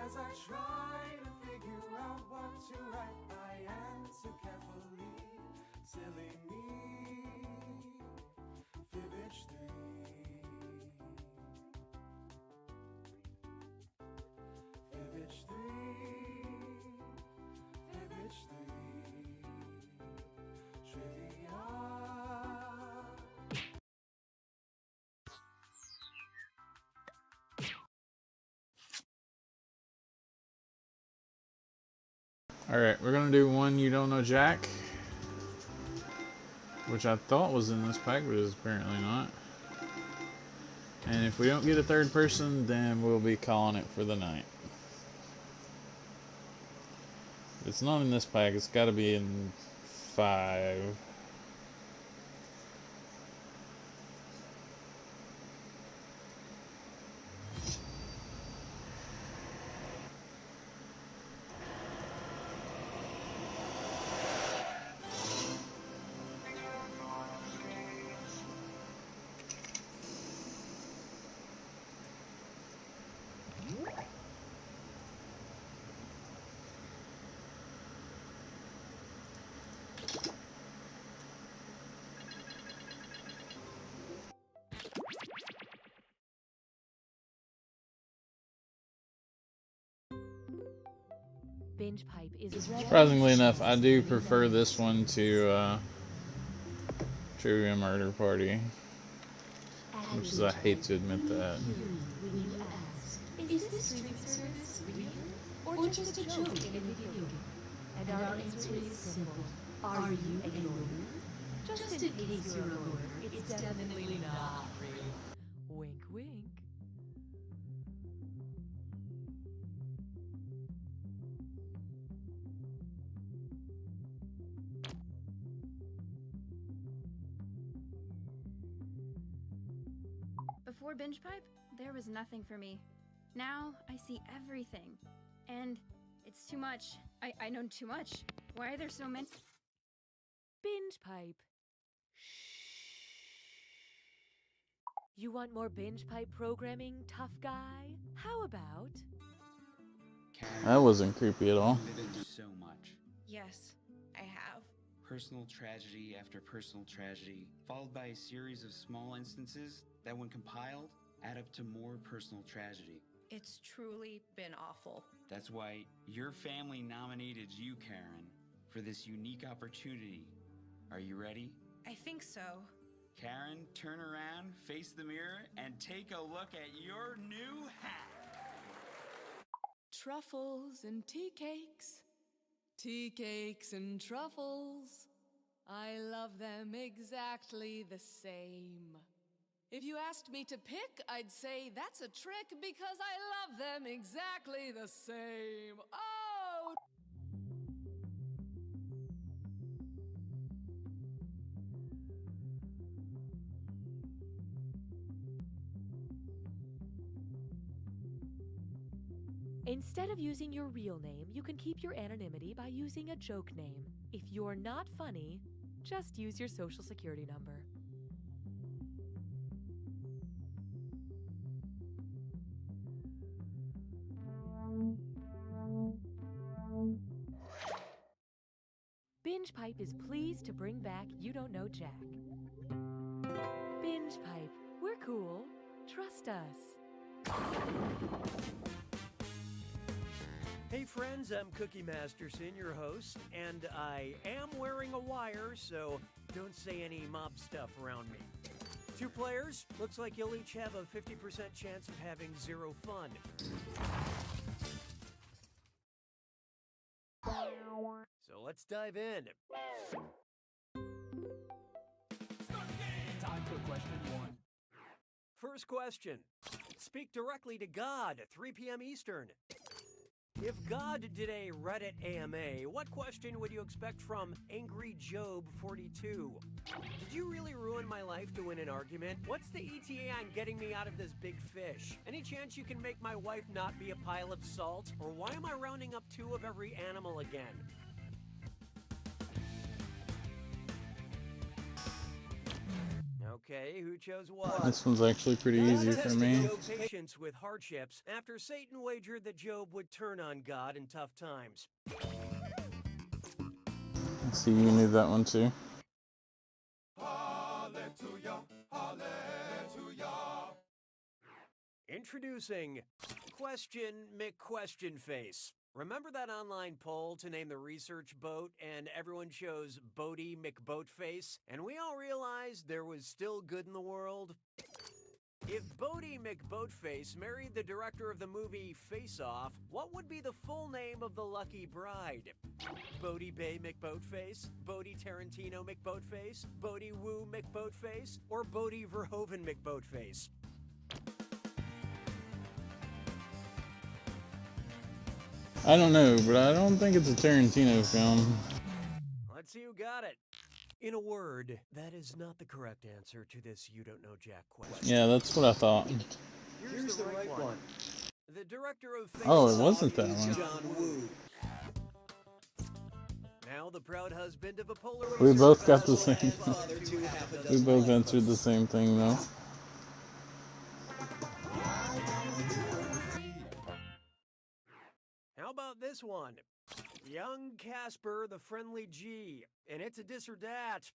As I try to figure out what to write, I answer carefully. Silly me. Fibbage 3. Fibbage 3. Fibbage 3. Trivia. Alright, we're gonna do one You Don't Know Jack, which I thought was in this pack, but is apparently not. And if we don't get a third person, then we'll be calling it for the night. If it's not in this pack, it's gotta be in 5. Binge pipe is Surprisingly enough, I do prefer this one to Trivia Murder Party. Which is, I hate to admit that. Is this streaming service real or just a joke in a video game? And our answer is simple. Are you a lawyer? Just in case you're a lawyer, it's definitely not real. Wink, wink. Before Binge Pipe, there was nothing for me. Now, I see everything. And it's too much. I know too much. Why are there so many? Binge pipe. You want more binge pipe programming, tough guy? How about... That wasn't creepy at all. I've been through so much. Yes, I have. Personal tragedy after personal tragedy, followed by a series of small instances that, when compiled, add up to more personal tragedy. It's truly been awful. That's why your family nominated you, Karen, for this unique opportunity. Are you ready? I think so. Karen, turn around, face the mirror, and take a look at your new hat. Truffles and tea cakes and truffles. I love them exactly the same. If you asked me to pick, I'd say that's a trick because I love them exactly the same. Oh! Instead of using your real name, you can keep your anonymity by using a joke name. If you're not funny, just use your social security number. Binge Pipe is pleased to bring back You Don't Know Jack. Binge Pipe, we're cool. Trust us. Hey friends, I'm Cookie Masterson, your host, and I am wearing a wire, so don't say any mob stuff around me. 2 players, looks like you'll each have a 50% chance of having 0 fun. So let's dive in. Time for question 1. First question. Speak directly to God at 3 p.m. Eastern. If God did a Reddit AMA, what question would you expect from Angry Job 42? Did you really ruin my life to win an argument? What's the ETA on getting me out of this big fish? Any chance you can make my wife not be a pile of salt? Or why am I rounding up 2 of every animal again? Okay, who chose what? This one's actually pretty easy for me. Job's patience with hardships after Satan wagered that Job would turn on God in tough times. Let's see, you knew that one too. Hallelujah, hallelujah. Introducing Question McQuestionface. Remember that online poll to name the research boat and everyone chose Bodie McBoatface? And we all realized there was still good in the world? If Bodie McBoatface married the director of the movie Face Off, what would be the full name of the lucky bride? Bodie Bay McBoatface? Bodie Tarantino McBoatface? Bodie Woo McBoatface? Or Bodie Verhoeven McBoatface? I don't know, but I don't think it's a Tarantino film. Let's see who got it. In a word, that is not the correct answer to this You Don't Know Jack question. Yeah, that's what I thought. Here's the right one. The director of Face Oh, it Off wasn't that is one. John Woo. Now the proud husband of a polar We racer both got the father same. to half a We dozen both white answered the same thing though. How about this one? Young Casper the Friendly G. And it's a dis or dat.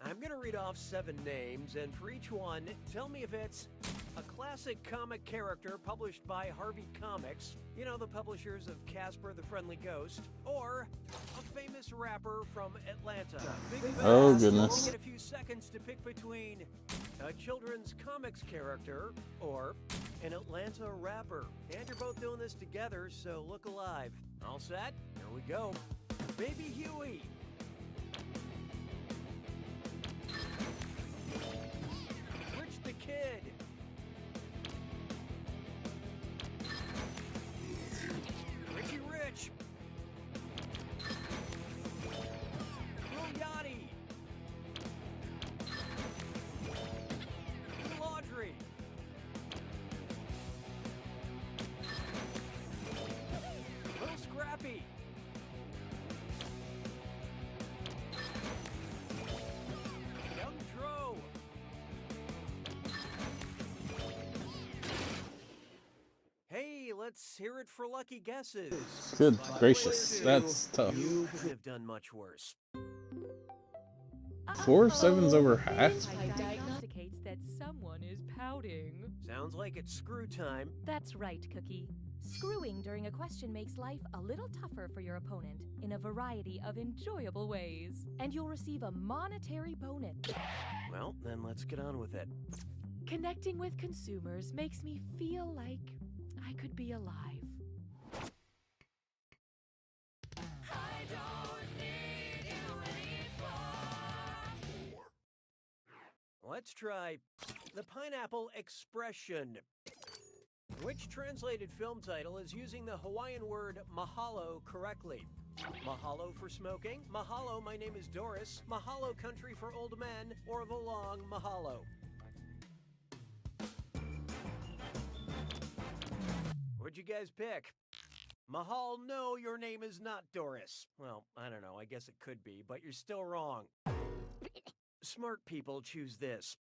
I'm gonna read off 7 names, and for each one, tell me if it's a classic comic character published by Harvey Comics, you know, the publishers of Casper the Friendly Ghost, or a famous rapper from Atlanta. Oh, goodness. You get a few seconds to pick between a children's comics character or an Atlanta rapper. And you're both doing this together, so look alive. All set? Here we go. Baby Huey. Rich the Kid. Richie Rich. Lil Yachty. Lil Audrey. Lil Scrappy. Young Dro. Hey, let's hear it for lucky guesses. Good By gracious, two, that's tough. You could have done much worse. 4 7's over half? Type diagnosticates that someone is pouting. Sounds like it's screw time. That's right, Cookie. Screwing during a question makes life a little tougher for your opponent in a variety of enjoyable ways. And you'll receive a monetary bonus. Well, then let's get on with it. Connecting with consumers makes me feel like I could be alive. Let's try the Pineapple Expression. Which translated film title is using the Hawaiian word mahalo correctly? Mahalo for smoking, mahalo my name is Doris, mahalo country for old men, or the long mahalo? What'd you guys pick? Mahal, no, your name is not Doris. Well, I don't know, I guess it could be, but you're still wrong. Smart people choose this.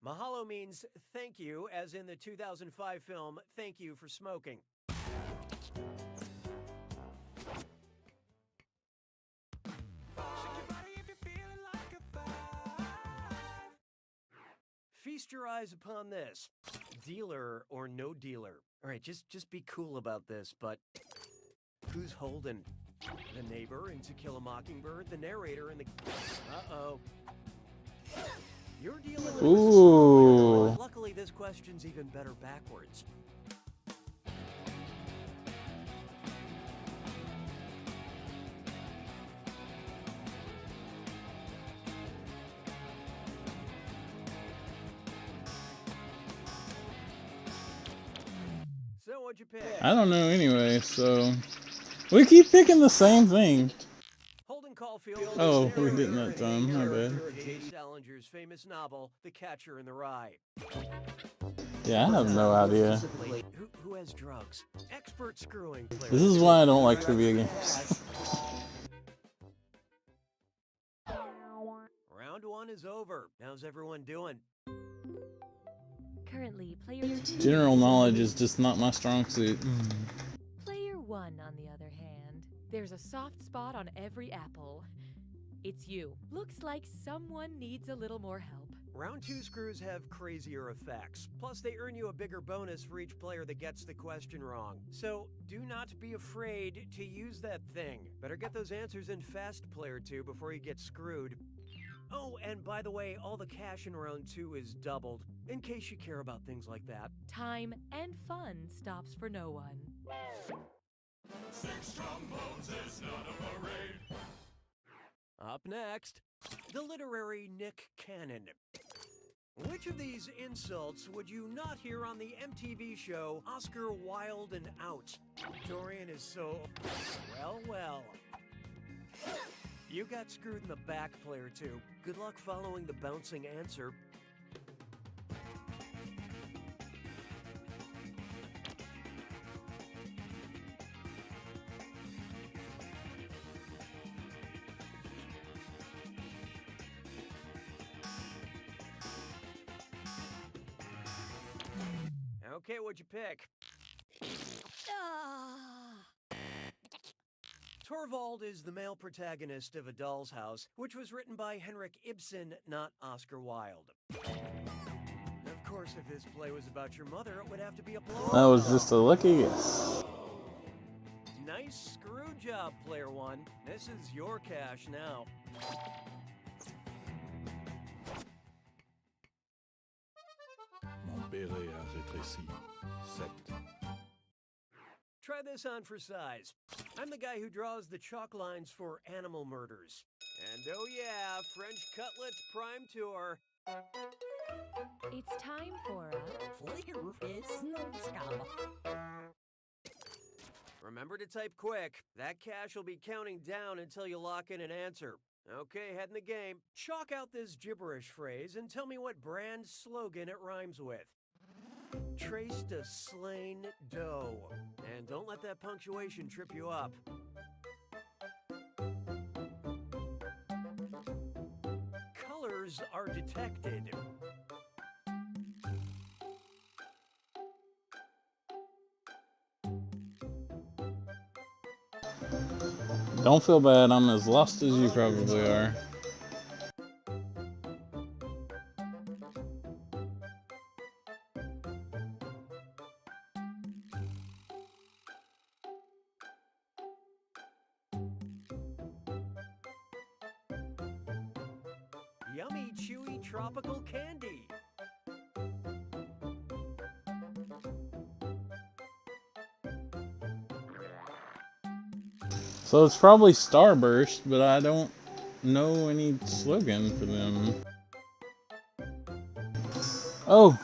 Mahalo means thank you, as in the 2005 film Thank You for Smoking. Feast your eyes upon this. Dealer or no dealer. All right, just be cool about this, but who's holding? The neighbor in To Kill a Mockingbird, the narrator in the... Uh-oh. You're dealing with... Ooh. Luckily, this question's even better backwards. So, what'd you pick? I don't know anyway, so... We keep picking the same thing. Holden Caulfield. Oh, we didn't that time. My bad. J. Salinger's famous novel, The Catcher in the Rye. Yeah, I have no idea. Who has drugs? Expert screwing. This is why I don't like trivia games. Round 1 is over. How's everyone doing? Currently, player 2. General knowledge is just not my strong suit. Player 1, on the other hand, there's a soft spot on every apple. It's you. Looks like someone needs a little more help. Round 2 screws have crazier effects. Plus, they earn you a bigger bonus for each player that gets the question wrong. So, do not be afraid to use that thing. Better get those answers in fast, player 2, before you get screwed. Oh, and by the way, all the cash in round 2 is doubled, in case you care about things like that. Time and fun stops for no one. 6 trombones is not a parade. Up next, the literary Nick Cannon. Which of these insults would you not hear on the MTV show Oscar Wilde and Out? Dorian is so... well. You got screwed in the back, player 2. Good luck following the bouncing answer. Okay, what'd you pick? Torvald is the male protagonist of A Doll's House, which was written by Henrik Ibsen, not Oscar Wilde. Of course, if this play was about your mother, it would have to be a blow. That was just a lucky guess. Nice screw job, Player One. This is your cash now. Mon béret a rétréci. 7. Try this on for size. I'm the guy who draws the chalk lines for animal murders. And oh yeah, French Cutlets Prime Tour. It's time for a Remember to type quick. That cash will be counting down until you lock in an answer. Okay, head in the game. Chalk out this gibberish phrase and tell me what brand slogan it rhymes with. Traced a slain doe. And don't let that punctuation trip you up. Colors are detected. Don't feel bad, I'm as lost as you probably are. Yummy, chewy, tropical candy. So it's probably Starburst, but I don't know any slogan for them. Oh!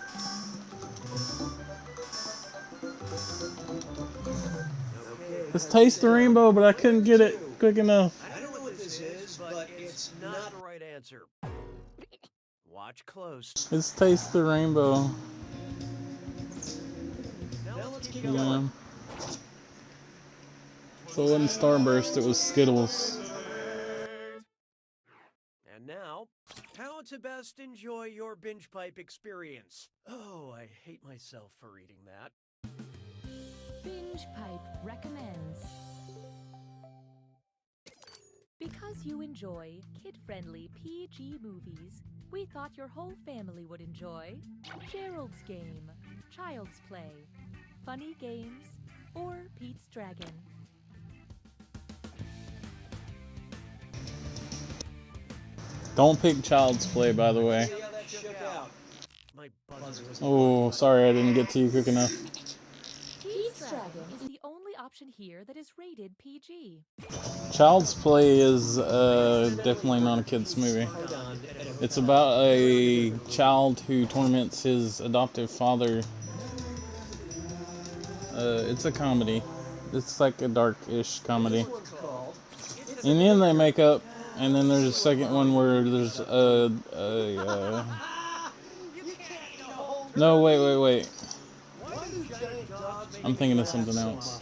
Let's taste the rainbow, but I couldn't get it quick enough. I don't know what this is, but it's not the right answer. Watch close. Let's taste the rainbow. Now let's keep Yeah. going. So it wasn't Starburst, it was Skittles. And now, how to best enjoy your binge pipe experience. Oh, I hate myself for reading that. Binge Pipe recommends. Because you enjoy kid-friendly PG movies, we thought your whole family would enjoy Gerald's Game, Child's Play, Funny Games, or Pete's Dragon. Don't pick Child's Play, by the way. See how that shook out. My buzzer was Oh, sorry I didn't get to you quick enough. Pete's Dragon is the only option here that is rated PG. Child's Play is definitely not a kid's movie. It's about a child who torments his adoptive father. It's a comedy. It's like a dark-ish comedy. In the end, they make up, and then there's a second one where there's No, wait. I'm thinking of something else.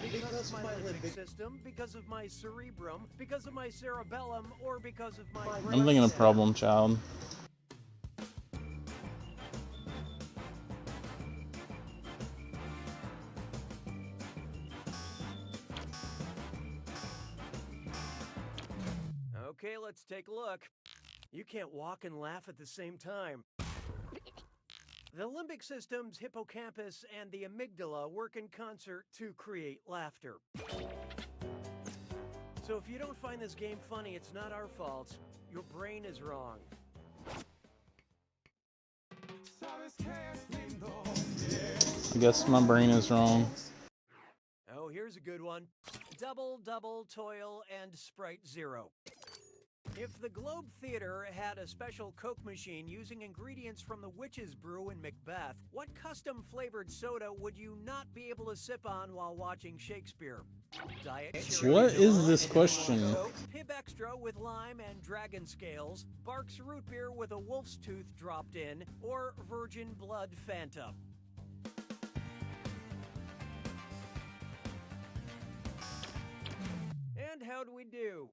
Because of my limbic system, because of my cerebrum, because of my cerebellum, or because of my... I'm thinking of Problem Child. Okay, let's take a look. You can't walk and laugh at the same time. The limbic system's hippocampus and the amygdala work in concert to create laughter. So if you don't find this game funny, it's not our fault. Your brain is wrong. I guess my brain is wrong. Oh, here's a good one. Double, double, toil, and Sprite Zero. If the Globe Theater had a special Coke machine using ingredients from the Witch's Brew in Macbeth, what custom-flavored soda would you not be able to sip on while watching Shakespeare? Diet Cherry What is Vanilla this and question? Coke, Pib Extra with lime and dragon scales, Barks Root Beer with a wolf's tooth dropped in, or Virgin Blood Fanta? And how do we do?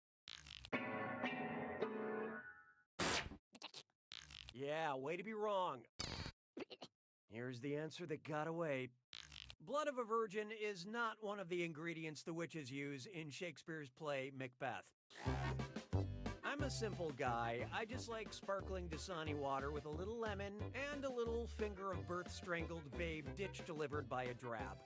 Yeah, way to be wrong. Here's the answer that got away. Blood of a virgin is not one of the ingredients the witches use in Shakespeare's play Macbeth. I'm a simple guy. I just like sparkling Dasani water with a little lemon and a little finger of birth-strangled babe ditch delivered by a drab.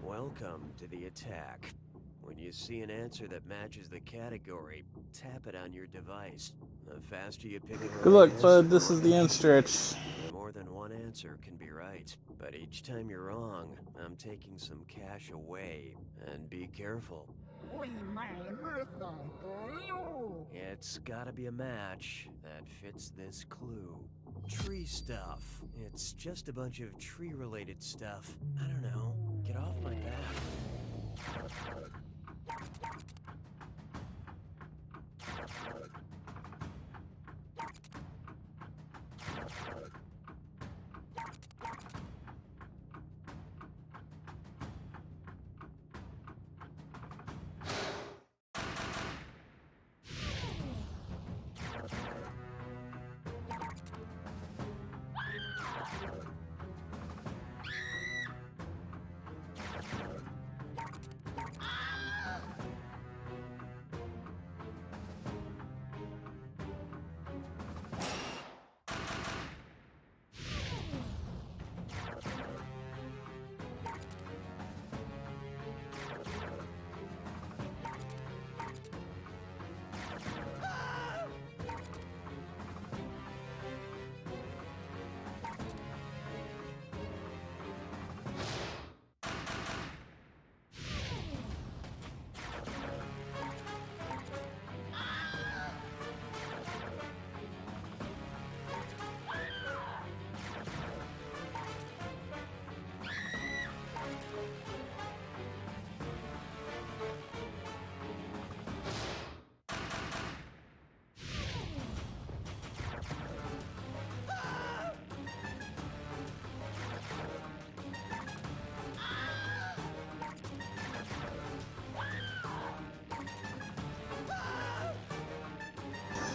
Welcome to the attack. When you see an answer that matches the category, tap it on your device. The faster you pick it up. Good luck, bud. This is the end stretch. More than one answer can be right, but each time you're wrong, I'm taking some cash away. And be careful. It's gotta be a match that fits this clue. Tree stuff. It's just a bunch of tree-related stuff. I don't know. Get off my back.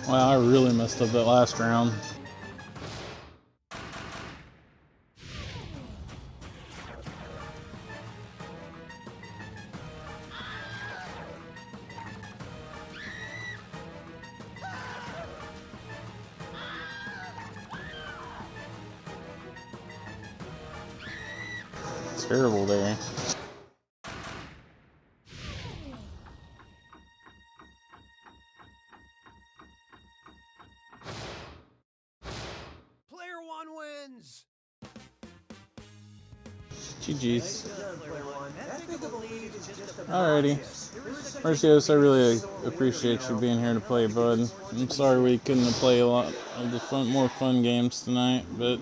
Wow, I really messed up that last round. Terrible there. Player one wins! GG's. Alrighty. Marcios, I really appreciate you being here to play, bud. I'm sorry we couldn't play a lot of the more fun games tonight, but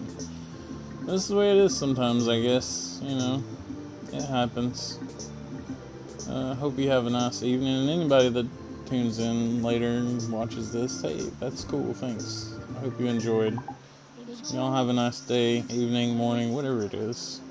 this is the way it is sometimes, I guess. You know, it happens. Hope you have a nice evening, and anybody that tunes in later and watches this, hey, that's cool, thanks. I hope you enjoyed. Y'all have a nice day, evening, morning, whatever it is.